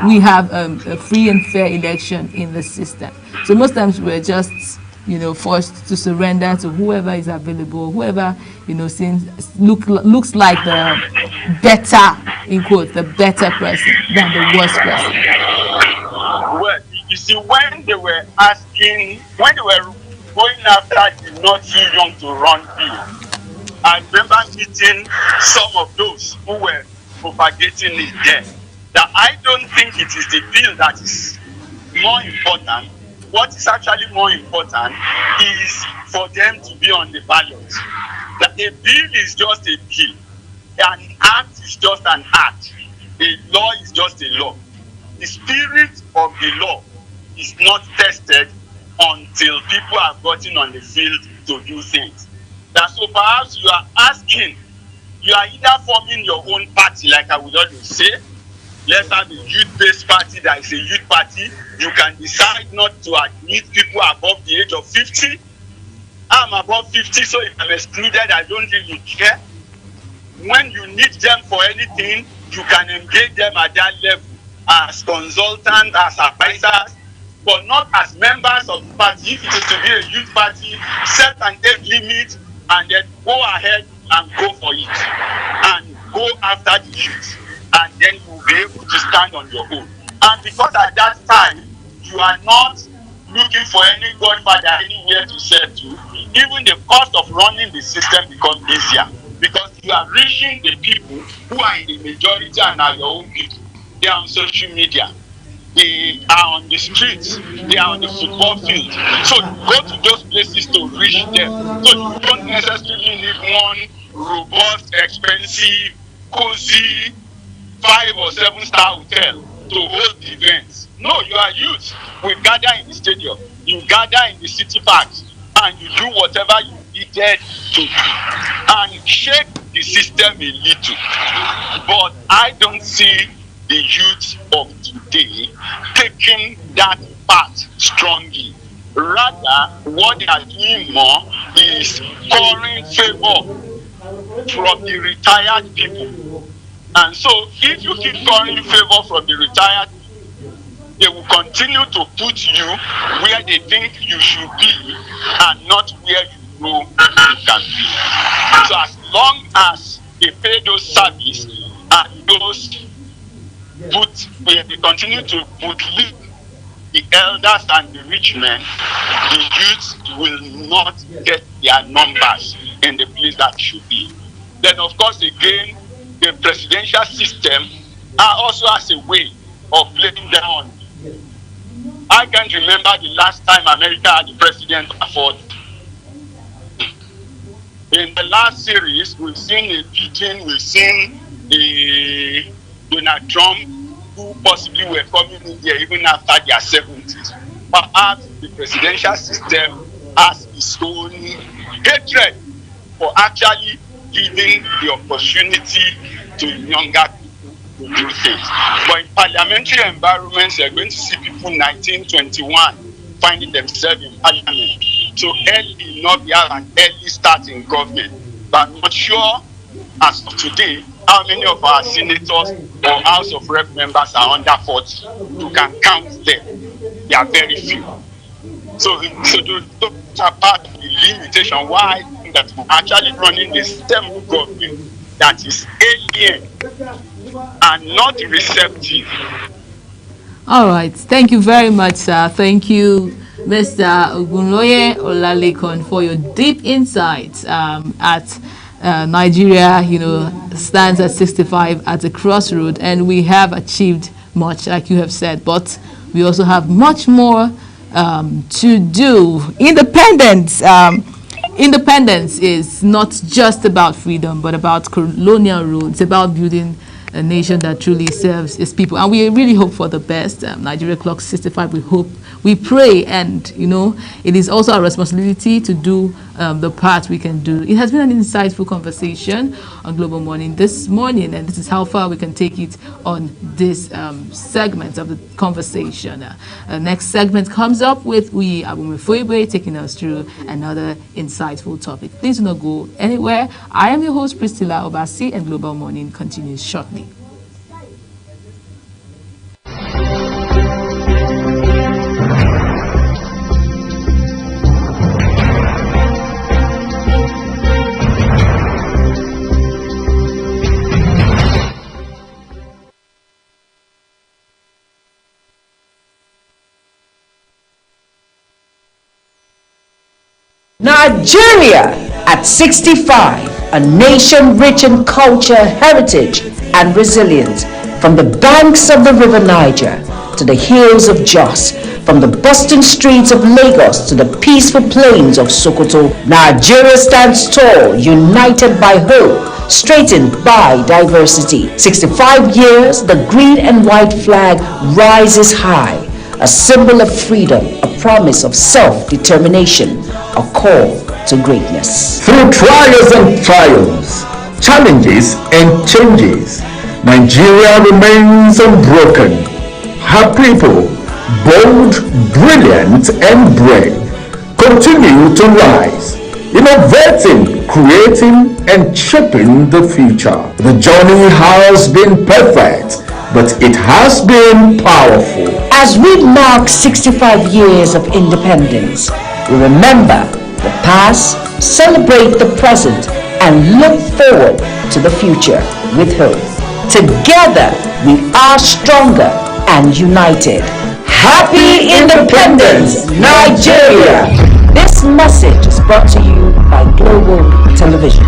we have a free and fair election in the system. So most times we're just, forced to surrender to whoever is available, whoever, looks like the better, in quotes, the better person than the worst person. Well, you see, when they were going after the not too young to run bill, I remember meeting some of those who were propagating it there. That I don't think it is the bill that is more important. What is actually more important is for them to be on the ballot. That a bill is just a bill. An act is just an act. A law is just a law. The spirit of the law is not tested until people have gotten on the field to do things. That so perhaps you are asking, you are either forming your own party, like I would always say. Let's have a youth-based party that is a youth party. You can decide not to admit people above the age of 50. I'm above 50, so if I'm excluded, I don't really care. When you need them for anything, you can engage them at that level as consultants, as advisors, but not as members of the party. If it is to be a youth party, set an age limit and then go ahead and go for it and go after the youth. And then you will be able to stand on your own. And because at that time, you are not looking for any godfather anywhere to sell to, even the cost of running the system becomes easier. Because you are reaching the people who are in the majority and are your own people. They are on social media. They are on the streets. They are on the football field. So you go to those places to reach them. So you don't necessarily need one robust, expensive, cozy, 5 or 7-star hotel to host the events. No, you are youth. We gather in the stadium, you gather in the city parks, and you do whatever you needed to do and shake the system a little. But I don't see the youth of today taking that part strongly. Rather, what they are doing more is calling favor from the retired people. And so, if you keep calling favor from the retired, they will continue to put you where they think you should be and not where you know you can be. So as long as they pay those services and those they continue to put the elders and the rich men, the youth will not get their numbers in the place that should be. Then of course again, the presidential system also has a way of playing down. I can't remember the last time America had the president afford. In the last series, we've seen a beating, we've seen a Donald Trump, who possibly were coming in there even after their 70s. Perhaps the presidential system has its own hatred for actually giving the opportunity to younger people to do things. But in parliamentary environments, you're going to see people 19, 21 finding themselves in parliament. So early enough, you have an early start in government. But I'm not sure as of today how many of our senators or House of Rep members are under 40. You can count them. They are very few. So those are part of the limitation why I think that we're actually running a system of government that is alien and not receptive. All right. Thank you very much, sir. Thank you, Mr. Ogunloye Olalekan, for your deep insights at Nigeria, stands at 65 at a crossroad, and we have achieved much, like you have said, but we also have much more to do. Independence is not just about freedom, but about colonial rule. It's about building a nation that truly serves its people. And we really hope for the best. Nigeria Clock 65, we hope, we pray, and, it is also our responsibility to do the part we can do. It has been an insightful conversation on Global Morning this morning, and this is how far we can take it on this segment of the conversation. Next segment comes up with Abumefwebe taking us through another insightful topic. Please do not go anywhere. I am your host, Priscilla Obasi, and Global Morning continues shortly. Nigeria at 65, a nation rich in culture, heritage, and resilience. From the banks of the River Niger to the hills of Jos, from the bustling streets of Lagos to the peaceful plains of Sokoto, Nigeria stands tall, united by hope, straightened by diversity. 65 years, the green and white flag rises high, a symbol of freedom, a promise of self-determination, a call to greatness. Through trials and triumphs, challenges and changes, Nigeria remains unbroken. Her people, bold, brilliant, and brave, continue to rise, innovating, creating, and shaping the future. The journey has been perfect, but it has been powerful. As we mark 65 years of independence, we remember the past, celebrate the present, and look forward to the future with hope. Together, we are stronger and united. Happy Independence, Nigeria! This message is brought to you by Global Television.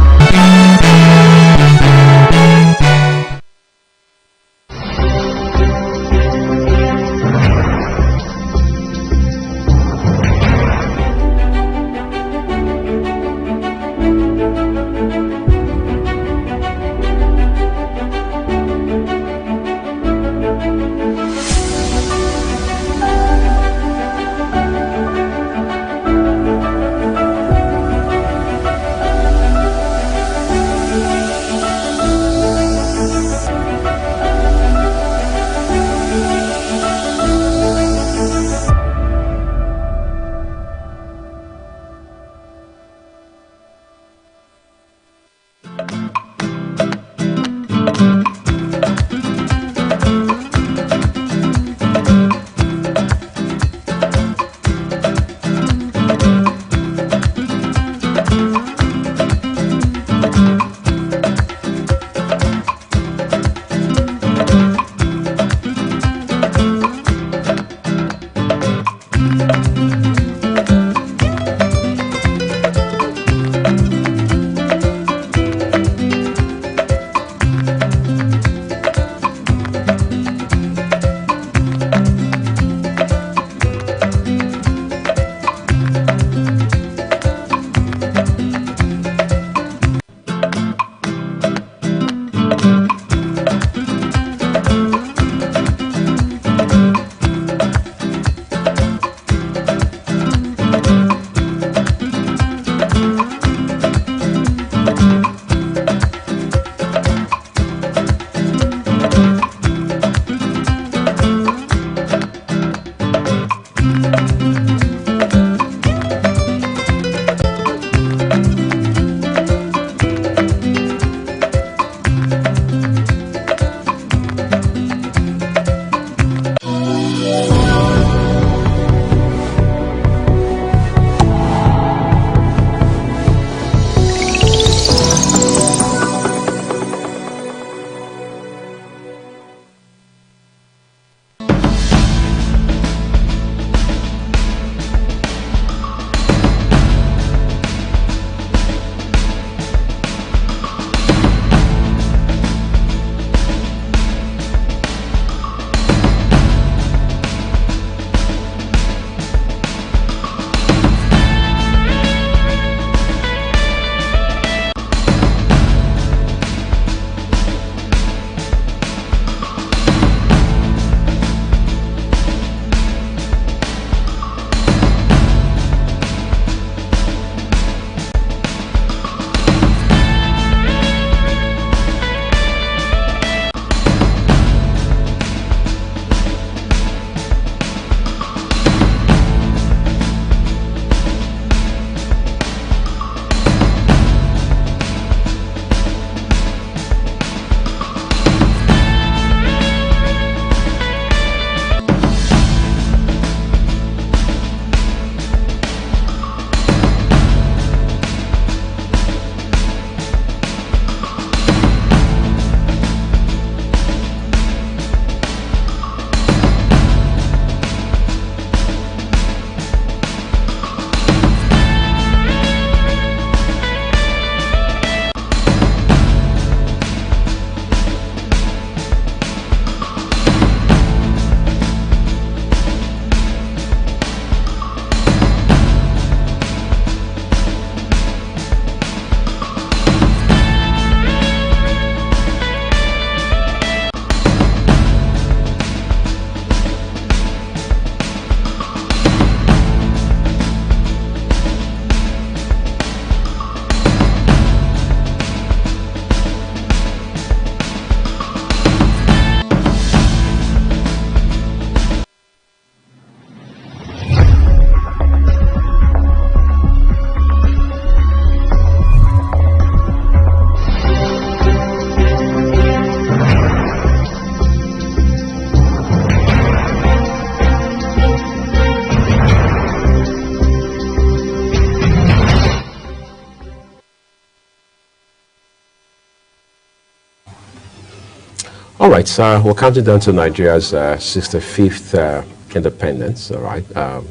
All right, so we're counting down to Nigeria's 65th independence, all right,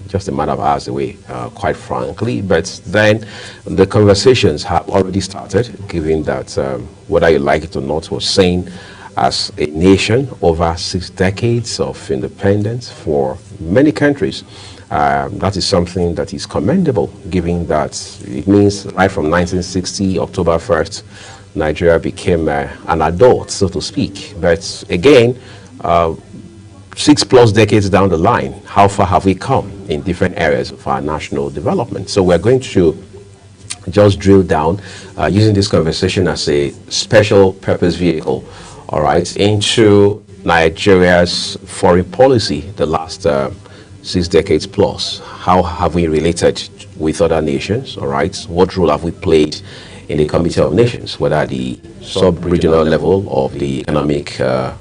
just a matter of hours away, quite frankly. But then the conversations have already started, given that whether you like it or not, we're saying as a nation over 6 decades of independence for many countries. That is something that is commendable, given that it means right from 1960, October 1st, Nigeria became an adult, so to speak. But again, 6+ decades down the line, how far have we come in different areas of our national development? So we're going to just drill down using this conversation as a special purpose vehicle, all right, into Nigeria's foreign policy the last 6 decades plus. How have we related with other nations, all right? What role have we played in the Committee of Nations, whether at the sub-regional level of the Economic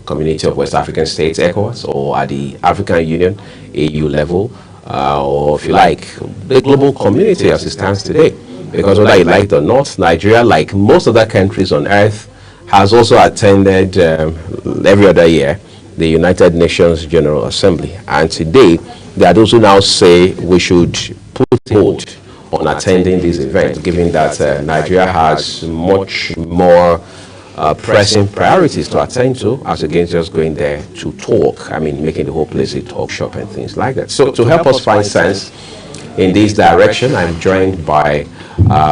Community of West African States, ECOWAS, or at the African Union, AU level, or if you like, the global community as it stands today. Because whether you like it or not, Nigeria, like most other countries on earth, has also attended every other year the United Nations General Assembly. And today, there are those who now say we should put a hold on attending this event, given that Nigeria has much more pressing priorities to attend to, as against just going there to talk. I mean, making the whole place a talk shop and things like that. So to help us find sense in this direction, I'm joined by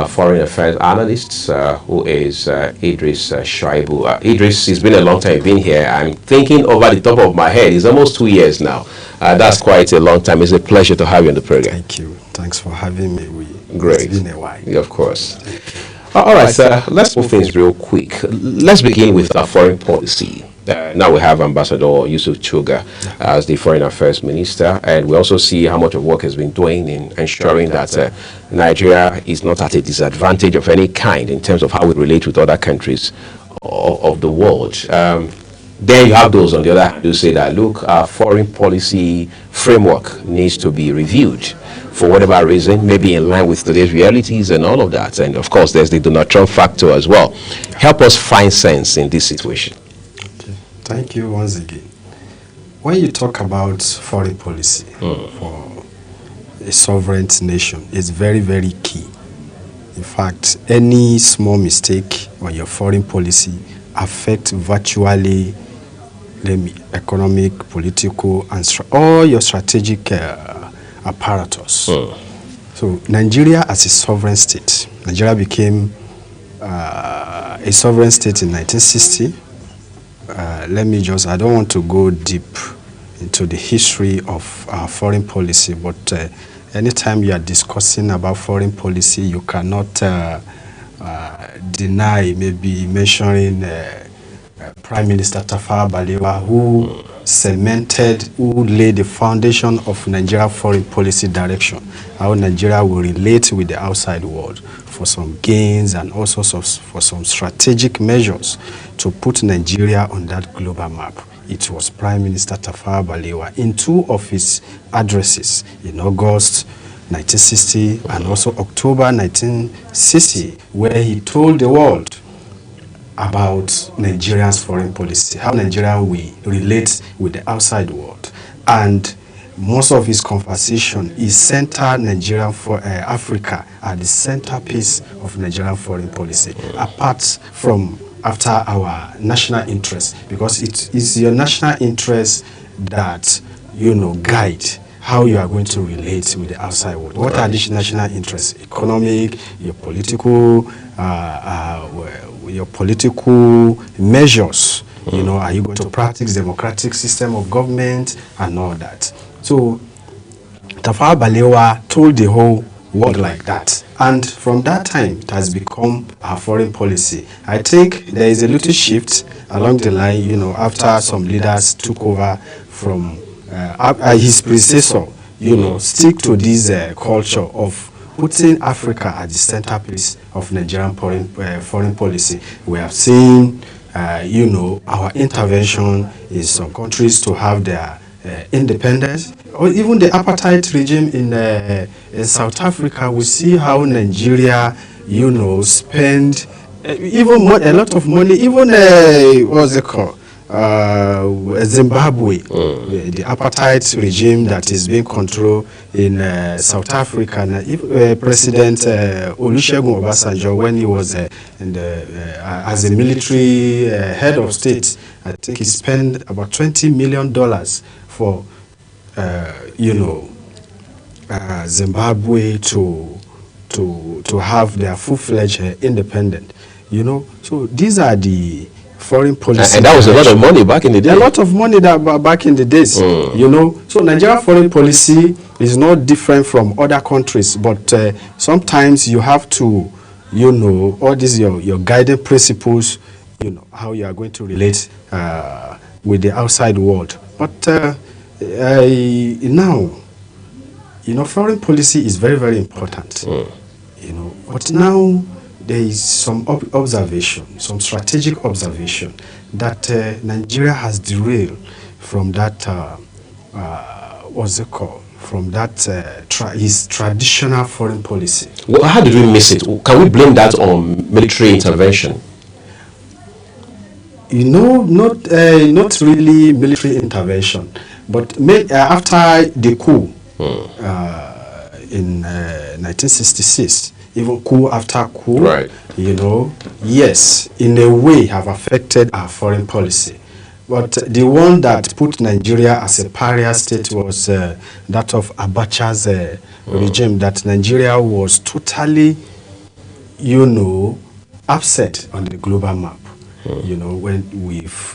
foreign affairs analyst, who is Idris Shaibu. Idris, it's been a long time you've been here. I'm thinking over the top of my head, it's almost 2 years now. That's quite a long time. It's a pleasure to have you on the program. Thank you. Thanks for having me. Great. It's been a while. Of course. All right, sir. Let's move things real quick. Let's begin with our foreign policy. Now we have Ambassador Yusuf Chuga as the Foreign Affairs Minister, and we also see how much of work has been doing in ensuring that Nigeria is not at a disadvantage of any kind in terms of how we relate with other countries of the world. Then you have those on the other hand who say that, look, our foreign policy framework needs to be reviewed for whatever reason, maybe in line with today's realities and all of that. And of course, there's the Donald Trump factor as well. Help us find sense in this situation. Okay. Thank you once again. When you talk about foreign policy for a sovereign nation, it's very, very key. In fact, any small mistake on your foreign policy affects virtually economic, political, and all your strategic apparatus. So Nigeria as a sovereign state, Nigeria became a sovereign state in 1960. I don't want to go deep into the history of our foreign policy, but anytime you are discussing about foreign policy, you cannot deny maybe mentioning Prime Minister Tafawa Balewa, who laid the foundation of Nigeria foreign policy direction, how Nigeria will relate with the outside world for some gains and also for some strategic measures to put Nigeria on that global map. It was Prime Minister Tafawa Balewa in 2 of his addresses in August 1960 and also October 1960, where he told the world about Nigeria's foreign policy, how Nigeria will relate with the outside world. And most of his conversation is centered Nigeria for Africa at the centerpiece of Nigerian foreign policy, apart from after our national interest, because it is your national interest that, guide how you are going to relate with the outside world. What are these national interests? Economic, your political measures. Are you going to practice democratic system of government and all that? So Tafawa Balewa told the whole world like that, and from that time it has become our foreign policy. I think there is a little shift along the line, after some leaders took over from his predecessor, stick to this culture of putting Africa at the centerpiece of Nigerian foreign policy. We have seen, our intervention in some countries to have their independence, or even the apartheid regime in South Africa. We see how Nigeria, spend even a lot of money, even what's it called? Zimbabwe, the apartheid regime that is being controlled in South Africa. And President Olusegun Obasanjo, when he was as a military head of state, I think he spent about $20 million for, Zimbabwe to have their full-fledged independent. So these are the foreign policy. And that was a lot of money back in the day. A lot of money back in the days, So Nigeria foreign policy is not different from other countries, but sometimes you have to, all these your guiding principles, how you are going to relate with the outside world. But now, foreign policy is very, very important, But now there is some observation, some strategic observation that Nigeria has derailed from that, what's it called? From that his traditional foreign policy. Well, how did we miss it? Can we blame that on military intervention? Not really military intervention, but after the coup in 1966, even coup after coup, right. Yes, in a way have affected our foreign policy. But the one that put Nigeria as a pariah state was that of Abacha's regime, that Nigeria was totally, upset on the global map. When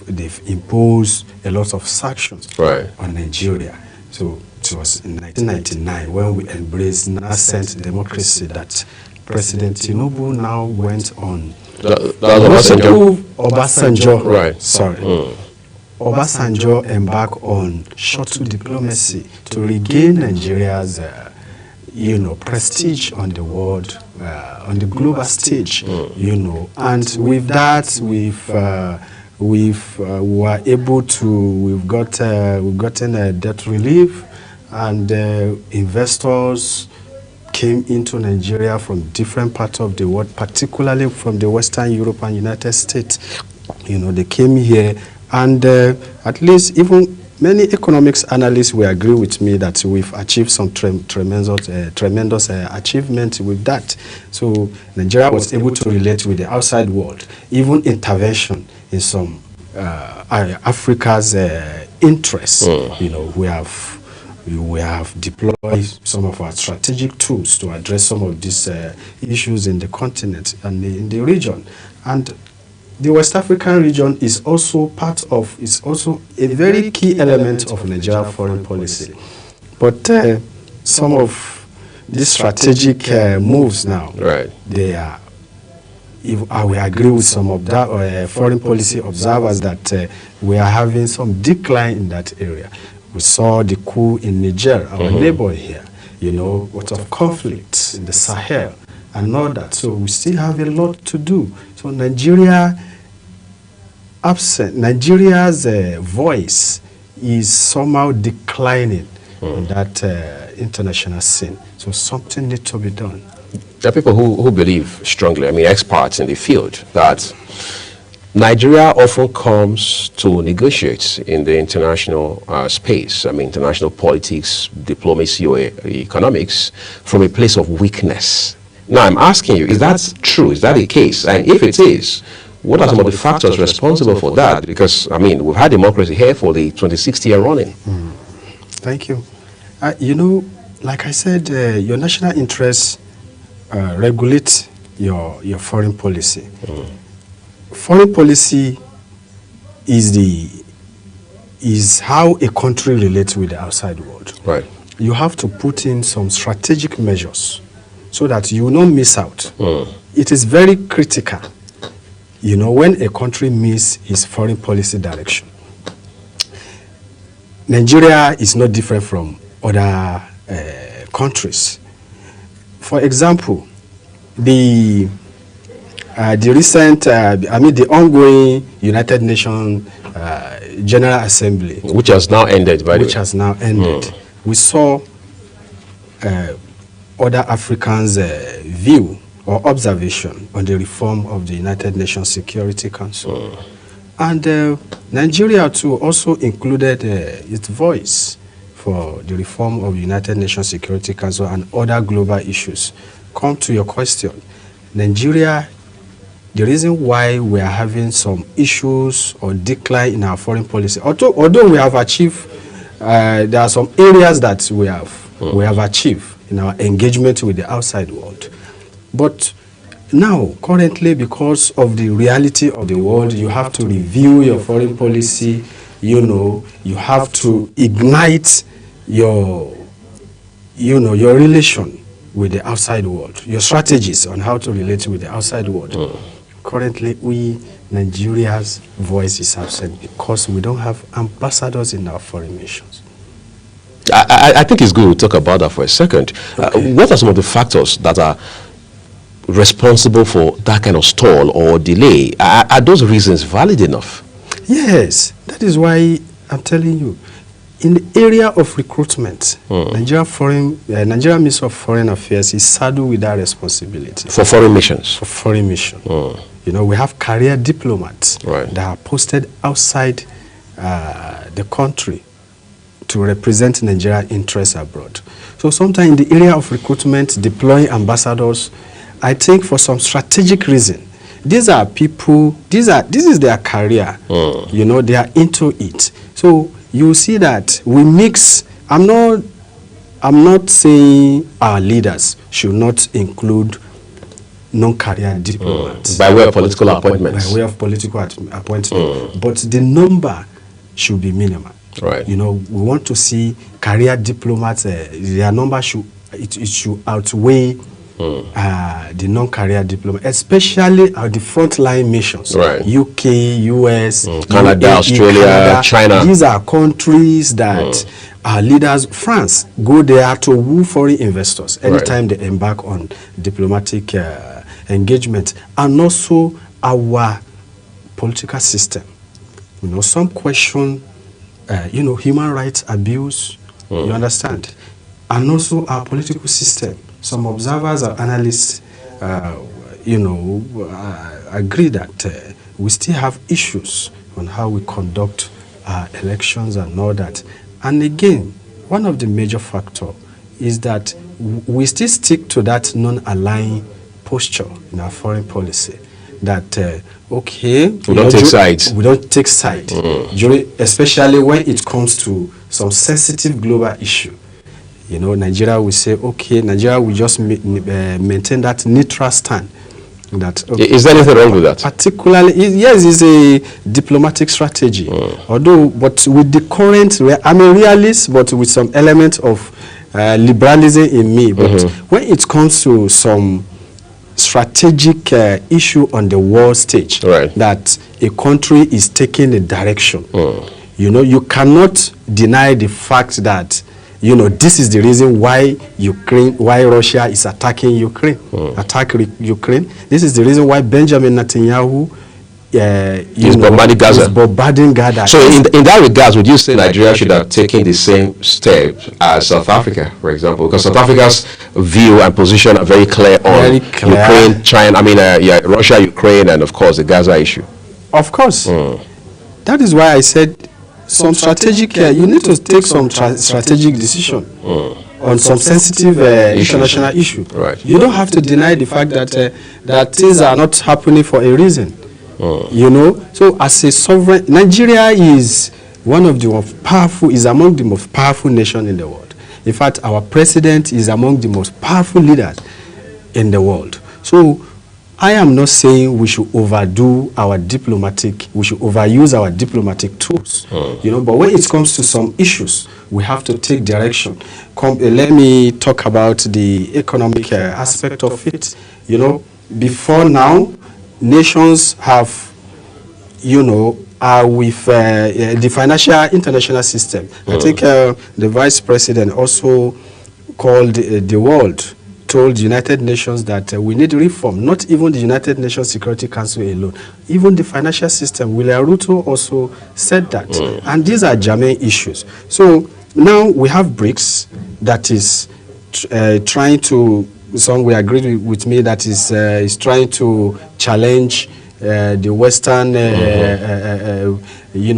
they've imposed a lot of sanctions on Nigeria. So it was in 1999 when we embraced nascent democracy that President Tinubu now went on. Obasanjo. Right. Sorry. Obasanjo embarked on shuttle diplomacy to regain Nigeria's, prestige on the world, on the global stage, And with that, we've gotten a debt relief, and investors came into Nigeria from different parts of the world, particularly from the Western Europe and United States. They came here, and at least even many economics analysts will agree with me that we've achieved some tremendous achievement with that. So Nigeria was able to relate with the outside world, even intervention in some Africa's interests. We have deployed some of our strategic tools to address some of these issues in the continent and in the region. And the West African region is also also a very key element of Nigeria foreign policy. But some of these strategic moves now, they are, I will agree with some of that foreign policy observers that we are having some decline in that area. We saw the coup in Niger, our neighbor here, what of conflicts in the Sahel and all that. So we still have a lot to do. So Nigeria's voice is somehow declining in that international scene. So something needs to be done. There are people who believe strongly, experts in the field, that Nigeria often comes to negotiate in the international space, international politics, diplomacy, or economics, from a place of weakness. Now, I'm asking you, is that true? Is that the case? And if it is, what are some of the factors responsible for that? Because, we've had democracy here for the 26th year running. Thank you. Like I said, your national interests regulate your foreign policy. Foreign policy is how a country relates with the outside world. Right. You have to put in some strategic measures so that you will not miss out. It is very critical, when a country misses its foreign policy direction. Nigeria is not different from other countries. For example, the recent, the ongoing United Nations General Assembly, which has now ended, we saw other Africans' view or observation on the reform of the United Nations Security Council. And Nigeria too also included its voice for the reform of United Nations Security Council and other global issues. Come to your question, Nigeria, the reason why we are having some issues or decline in our foreign policy, although we have achieved, there are some areas that we have achieved in our engagement with the outside world. But now, currently, because of the reality of the world, you have to review your foreign policy, you have to ignite your relation with the outside world, your strategies on how to relate with the outside world. Currently, Nigeria's voice is absent because we don't have ambassadors in our foreign missions. I think it's good to talk about that for a second. Okay. What are some of the factors that are responsible for that kind of stall or delay? Are those reasons valid enough? Yes, that is why I'm telling you. In the area of recruitment, Nigeria Ministry of Foreign Affairs is saddled with that responsibility. For foreign missions? For foreign mission. We have career diplomats that are posted outside the country to represent Nigerian interests abroad. So sometimes in the area of recruitment, deploying ambassadors, I think for some strategic reason, these are people, this is their career, they are into it. So you see that we mix. I'm not saying our leaders should not include non-career diplomats. By way of political appointments. By way of political appointment. But the number should be minimal. Right. We want to see career diplomats, their number should outweigh the non-career diplomats, especially the frontline missions. Right. UK, US, Canada, Australia, China. These are countries that our leaders, France, go there to woo foreign investors anytime they embark on diplomatic engagement. And also our political system. Some question human rights abuse, you understand? And also our political system. Some observers or analysts, agree that we still have issues on how we conduct our elections and all that. And again, one of the major factors is that we still stick to that non-aligned posture in our foreign policy. That we don't take sides. We don't take sides, especially when it comes to some sensitive global issue. Nigeria will say, Nigeria will just maintain that neutral stand. Is there anything wrong with that? Particularly, yes, it's a diplomatic strategy. But with the current, I'm a realist, but with some element of liberalism in me. But when it comes to some strategic issue on the world stage, that a country is taking a direction, you cannot deny the fact that this is the reason why Russia is attacking Ukraine. This is the reason why Benjamin Netanyahu is bombarding Gaza. So in that regard, would you say Nigeria should have taken the same step as South Africa, for example? Because South Africa's view and position are very clear on Ukraine, China, Russia, Ukraine, and of course the Gaza issue. Of course. That is why I said some strategic, you need to take some strategic decision on some sensitive international issue. Right. You don't have to deny the fact that things are not happening for a reason. So as a sovereign, Nigeria is one of the most powerful, is among the most powerful nations in the world. In fact, our president is among the most powerful leaders in the world. So I am not saying we should overuse our diplomatic tools, but when it comes to some issues, we have to take direction. Let me talk about the economic aspect of it. Before now, nations have, are with the financial international system. I think the vice president also called the world, told the United Nations that we need reform, not even the United Nations Security Council alone. Even the financial system, William Ruto also said that. And these are germane issues. So now we have BRICS that is trying to, some will agree with me, that is trying to challenge the Western,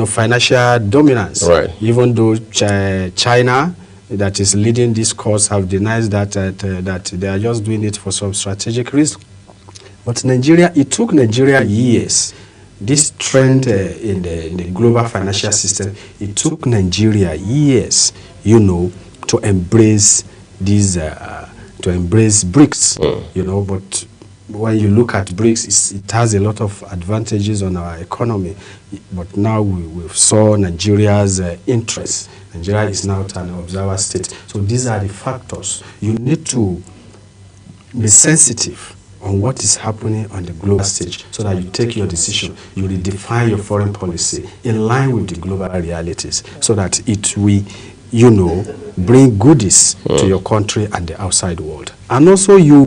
financial dominance. Right. Even though China, that is leading this course, have denied that they are just doing it for some strategic reason. But Nigeria, it took Nigeria years. This trend in the global financial system, it took Nigeria years, to embrace these, to embrace BRICS, But when you look at BRICS, it has a lot of advantages on our economy. But now we saw Nigeria's interest. Nigeria is now an observer state. So these are the factors. You need to be sensitive on what is happening on the global stage so that you take your decision, you redefine your foreign policy in line with the global realities so that it will, bring goodies to your country and the outside world. And also you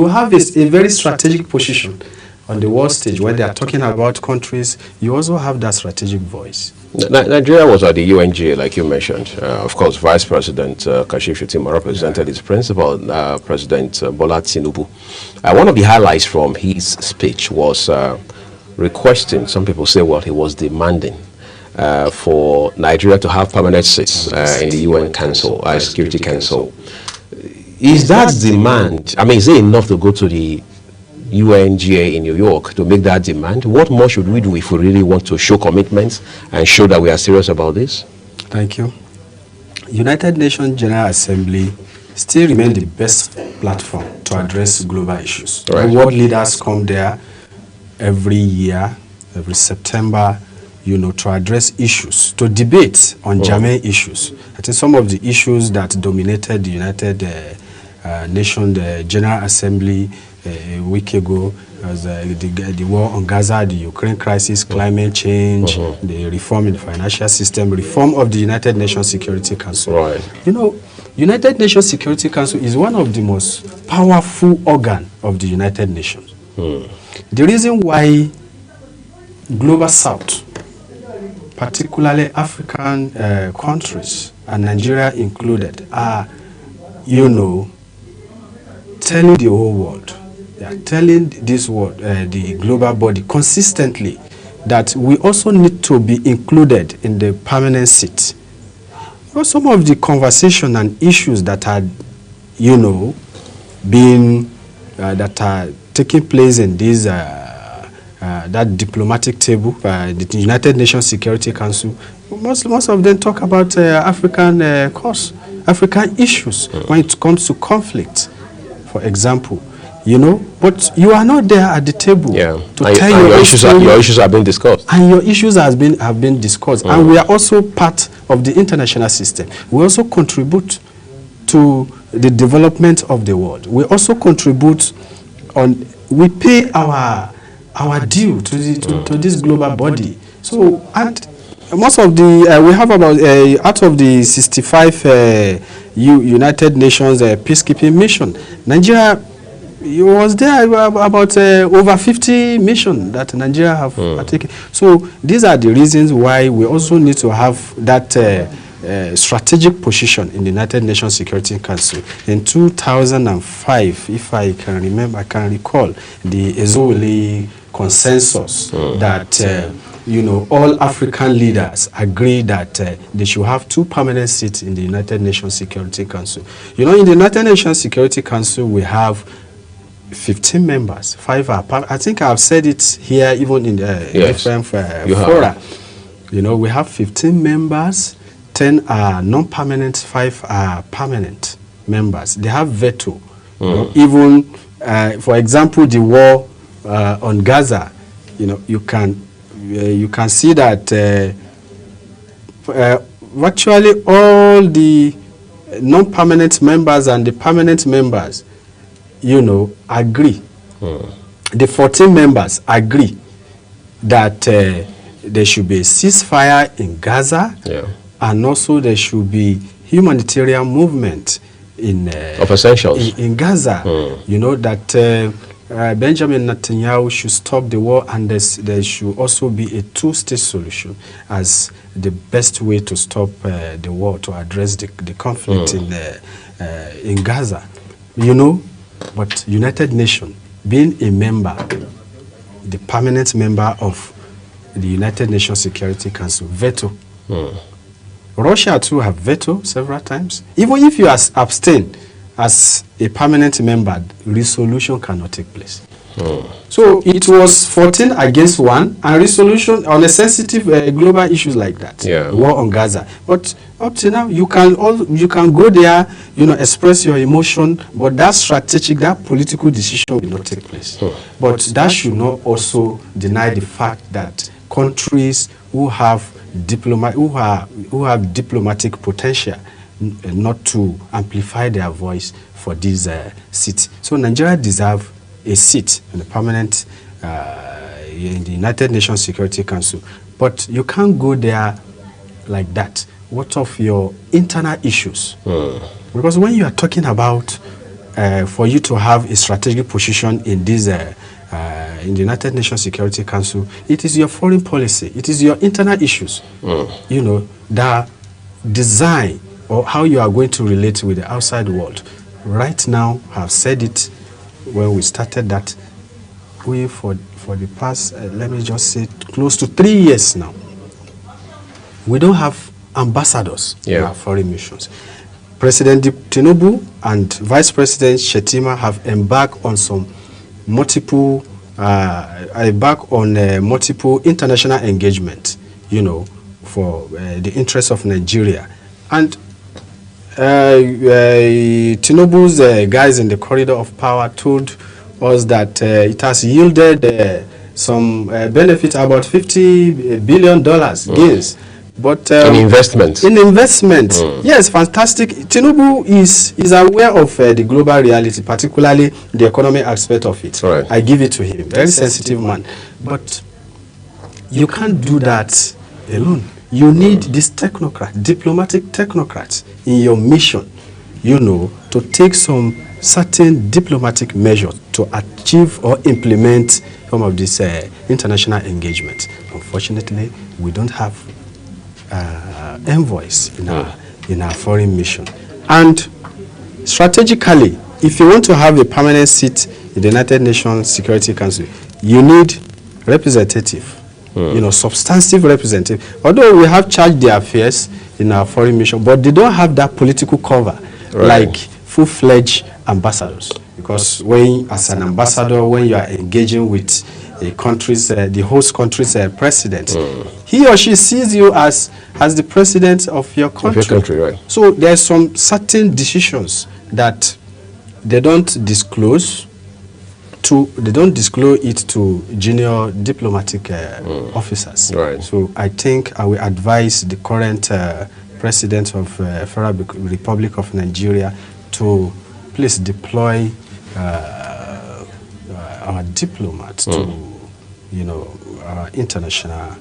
have a very strategic position on the world stage. When they are talking about countries, you also have that strategic voice. Nigeria was at the UNGA, like you mentioned. Of course, Vice President Kashim Shettima represented his principal, President Bola Tinubu. One of the highlights from his speech was requesting, some people say, he was demanding for Nigeria to have permanent seats in the UN Council, Security Council. Is that demand, is it enough to go to the UNGA in New York to make that demand? What more should we do if we really want to show commitment and show that we are serious about this? Thank you. United Nations General Assembly still remains the best platform to address global issues. Right. World leaders come there every year, every September, to address issues, to debate on germane issues. I think some of the issues that dominated the United Nations General Assembly a week ago was the war on Gaza, the Ukraine crisis, climate change, the reform in the financial system, reform of the United Nations Security Council. Right. United Nations Security Council is one of the most powerful organs of the United Nations. The reason why Global South, particularly African countries, and Nigeria included, are, telling the whole world, they are telling this world, the global body, consistently that we also need to be included in the permanent seat. Some of the conversation and issues that are, that are taking place in this that diplomatic table, the United Nations Security Council, most of them talk about African cause, African issues when it comes to conflict, for example. But you are not there at the table to tell your issues. Your issues have been discussed, and your issues have been discussed. And we are also part of the international system. We also contribute to the development of the world. We also contribute we pay our due to this global body. So, and most of the we have about out of the 65 United Nations peacekeeping mission, Nigeria was there about over 50 missions that Nigeria have taken. So these are the reasons why we also need to have that strategic position in the United Nations Security Council. In 2005, if I can recall, the Ezewole consensus that all African leaders agree that they should have 2 permanent seats in the United Nations Security Council. In the United Nations Security Council, we have 15 members. 5 are I think I've said it here, even in the different fora. We have 15 members, 10 are non-permanent, 5 are permanent members. They have veto. Even, for example, the war on Gaza, you can see that virtually all the non-permanent members and the permanent members, agree. The 14 members agree that there should be a ceasefire in Gaza, and also there should be humanitarian movement of essentials in Gaza. That Benjamin Netanyahu should stop the war, and there should also be a 2-state solution as the best way to stop the war, to address the conflict in Gaza. But United Nations, being a member, the permanent member of the United Nations Security Council veto. Russia too have veto several times. Even if you abstain as a permanent member, resolution cannot take place. So it was 14 against 1, and resolution on a sensitive global issues like that. War on Gaza. But up to now, you can go there, express your emotion, but that strategic, that political decision will not take place. But that should not also deny the fact that countries who have diplomatic potential not to amplify their voice for these seats. So Nigeria deserves a seat in the permanent in the United Nations Security Council, but you can't go there like that. What of your internal issues? Because when you are talking about for you to have a strategic position in this in the United Nations Security Council, it is your foreign policy, it is your internal issues, the design or how you are going to relate with the outside world. Right now, I've said it when we started that we for the past, let me just say, close to 3 years now, we don't have ambassadors in our foreign missions. President Tinubu and Vice President Shettima have embarked on some multiple international engagement, for the interests of Nigeria. And Tinubu's guys in the corridor of power told us that it has yielded some benefit, about $50 billion gains. But in investment. Yes, fantastic. Tinubu is aware of the global reality, particularly the economic aspect of it. Right. I give it to him. Very sensitive man. But you can't do that alone. You need this diplomatic technocrats in your mission, to take some certain diplomatic measures to achieve or implement some of this international engagement. Unfortunately, we don't have envoys in our foreign mission. And strategically, if you want to have a permanent seat in the United Nations Security Council, you need representative, substantive representative. Although we have charged their affairs in our foreign mission, but they don't have that political cover like full-fledged ambassadors. Because as an ambassador, when you are engaging with the host country's president, he or she sees you as the president of your country. Right. So there are some certain decisions that they don't disclose it to junior diplomatic officers. Right. So I think I will advise the current president of Federal Republic of Nigeria to please deploy our diplomats to our international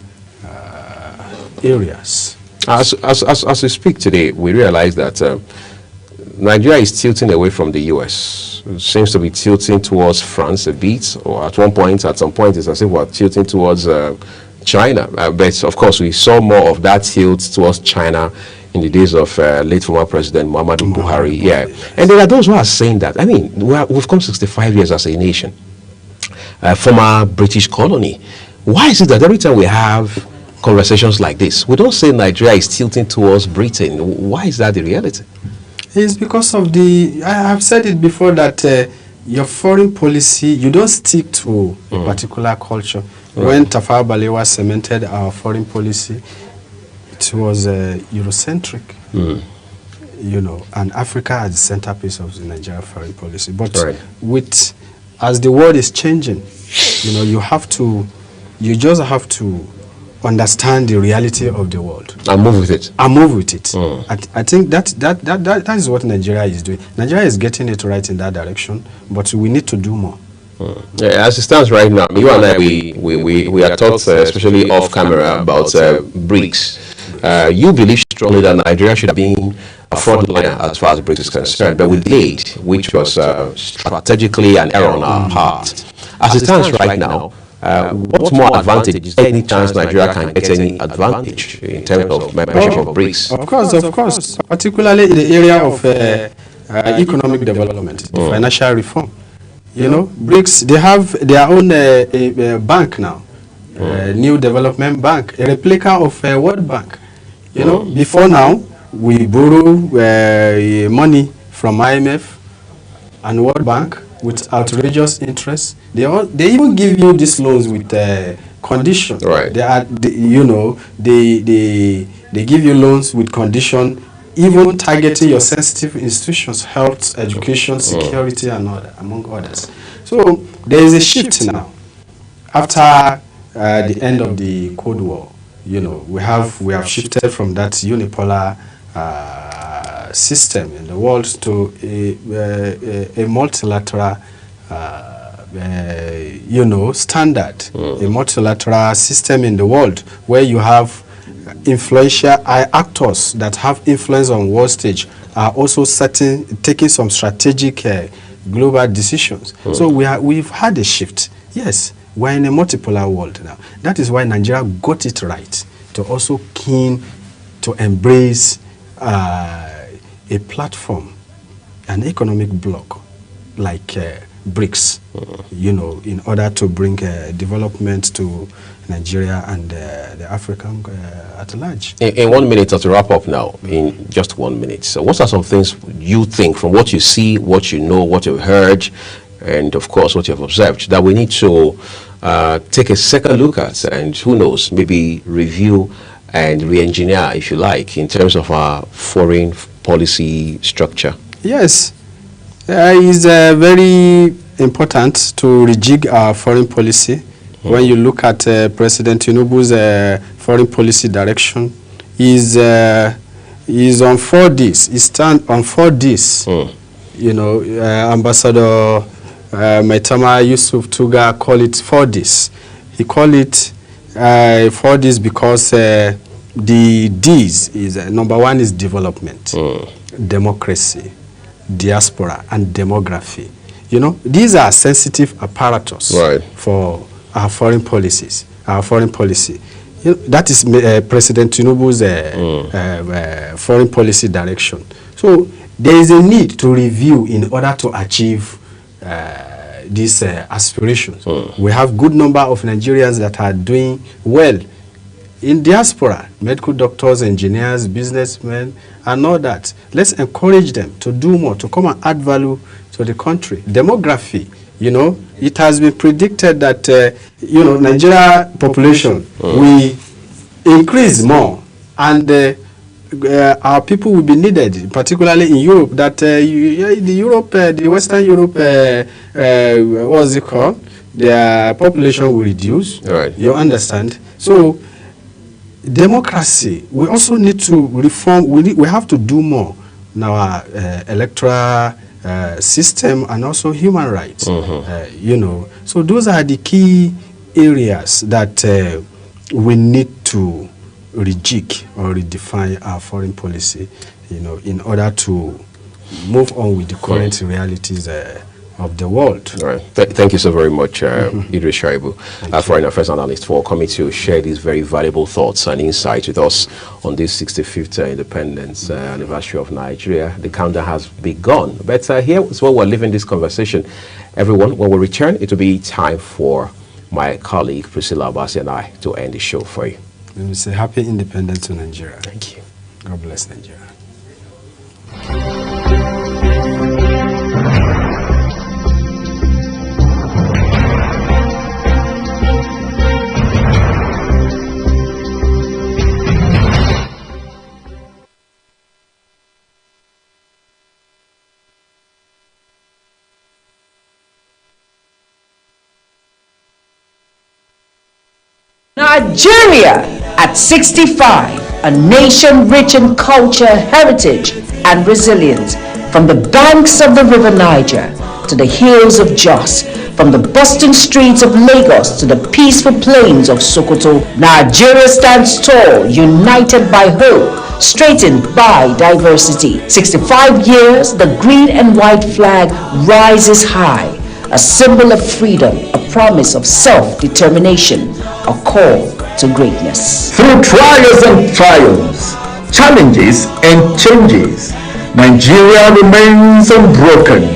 areas. As we speak today, we realize that Nigeria is tilting away from the U.S. It seems to be tilting towards France a bit, or at some point, it's as if we're tilting towards China. But of course, we saw more of that tilt towards China in the days of late former President Muhammadu Buhari. Yeah, and there are those who are saying that. I mean, we've come 65 years as a nation, former British colony. Why is it that every time we have conversations like this, we don't say Nigeria is tilting towards Britain? Why is that the reality? It's because of I have said it before that your foreign policy, you don't stick to a particular culture. When Tafawa Balewa cemented our foreign policy, it was Eurocentric, and Africa as the centerpiece of the Nigerian foreign policy. But as the world is changing, you just have to understand the reality of the world and move with it. I think that is what Nigeria is doing. Nigeria is getting it right in that direction, but we need to do more. Yeah, as it stands right now, you and I, we are taught, especially off camera, about BRICS. You believe strongly that Nigeria should have been a frontliner as far as BRICS is concerned, but with aid, which was strategically an error on our part. As it stands right now, what more advantage? Is there any chance Nigeria can get any advantage in terms of membership of BRICS? Of course, particularly in the area of economic development, financial reform. You know, BRICS, they have their own bank now, New Development Bank, a replica of World Bank. You know, before now, we borrow money from IMF and World Bank with outrageous interest. They even give you these loans with condition. Right. They give you loans with condition, even targeting your sensitive institutions, health, education, security, and among others. So there is a shift now. After the end of the Cold War, you know, we have shifted from that unipolar system in the world to a multilateral, standard, a multilateral system in the world where you have influential actors that have influence on world stage are also taking some strategic global decisions. So we've had a shift. Yes, we're in a multipolar world now. That is why Nigeria got it right to also keen to embrace a platform, an economic bloc like BRICS, you know, in order to bring development to Nigeria and the African at large. In 1 minute, to wrap up now, in just 1 minute. So what are some things you think, from what you see, what you know, what you've heard, and of course what you've observed, that we need to take a second look at, and who knows, maybe review and re-engineer, if you like, in terms of our foreign policy structure? Yes, it's very important to rejig our foreign policy. When you look at President Tinubu's foreign policy direction, is on 4 Ds. He stands on 4 Ds. You know, Ambassador Maitama Yusuf Tuga call it 4 Ds. He call it 4 Ds because the Ds is number 1 is development, democracy, diaspora, and demography. You know, these are sensitive apparatus for our foreign policies, our foreign policy. You know, that is President Tinubu's foreign policy direction. So there is a need to review in order to achieve these aspirations. We have good number of Nigerians that are doing well in diaspora, medical doctors, engineers, businessmen, and all that. Let's encourage them to do more, to come and add value to the country. Demography, you know, it has been predicted that, Nigeria population will increase more, and our people will be needed, particularly in Europe, that the Western Europe, what is it called? Their population will reduce. Right. You understand? So, democracy, we also need to reform. We have to do more in our electoral system and also human rights. So those are the key areas that we need to rejig or redefine our foreign policy, in order to move on with the current realities of the world. All right. Thank you so very much, Idris Shaibu, Foreign Affairs Analyst, for coming to share these very valuable thoughts and insights with us on this 65th independence anniversary of Nigeria. The countdown has begun, but here is where we're leaving this conversation. Everyone, when we return, it will be time for my colleague Priscilla Abasi and I to end the show for you. Let me say happy independence to Nigeria. Thank you. God bless Nigeria. Nigeria at 65, a nation rich in culture, heritage, and resilience. From the banks of the River Niger to the hills of Jos, from the bustling streets of Lagos to the peaceful plains of Sokoto, Nigeria stands tall, united by hope, straightened by diversity. 65 years, the green and white flag rises high, a symbol of freedom, a promise of self-determination, a call to greatness. Through trials and triumphs, challenges and changes, Nigeria remains unbroken.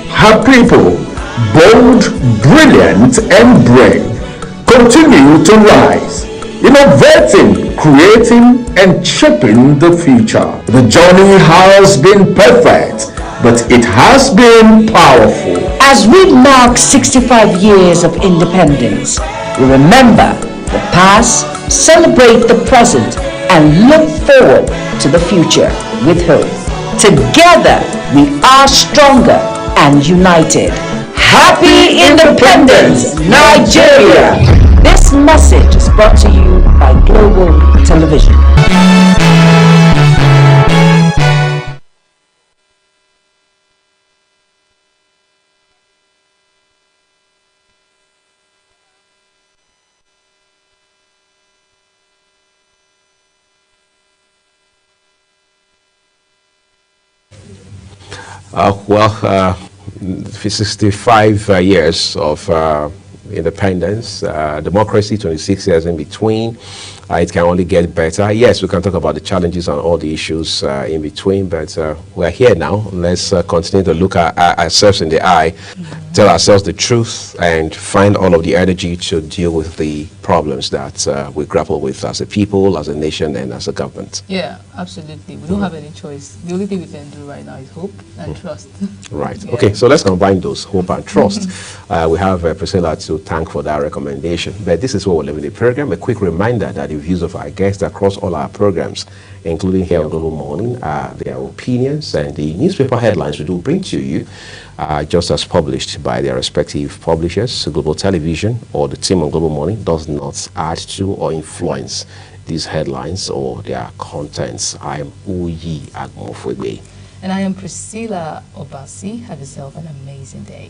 Her people, bold, brilliant, and brave, continue to rise, innovating, creating, and shaping the future. The journey has been perfect, but it has been powerful. As we mark 65 years of independence, we remember the past, celebrate the present, and look forward to the future with hope. Together, we are stronger and united. Happy Independence, Nigeria! This message is brought to you by Global Television. Well, 65 years of independence, democracy, 26 years in between. It can only get better. Yes, we can talk about the challenges and all the issues in between, but we're here now. Let's continue to look at ourselves in the eye, tell ourselves the truth, and find all of the energy to deal with the problems that we grapple with as a people, as a nation, and as a government. Yeah, absolutely. We don't have any choice. The only thing we can do right now is hope and trust. Right. Yeah. Okay, so let's combine those, hope and trust. We have Priscilla to thank for that recommendation. But this is what we're living the program. A quick reminder that the views of our guests across all our programs, including here on Global Morning, their opinions and the newspaper headlines we do bring to you, just as published by their respective publishers. Global Television or the team on Global Morning does not add to or influence these headlines or their contents. I am Uyi Agmofwebe. And I am Priscilla Obasi. Have yourself an amazing day.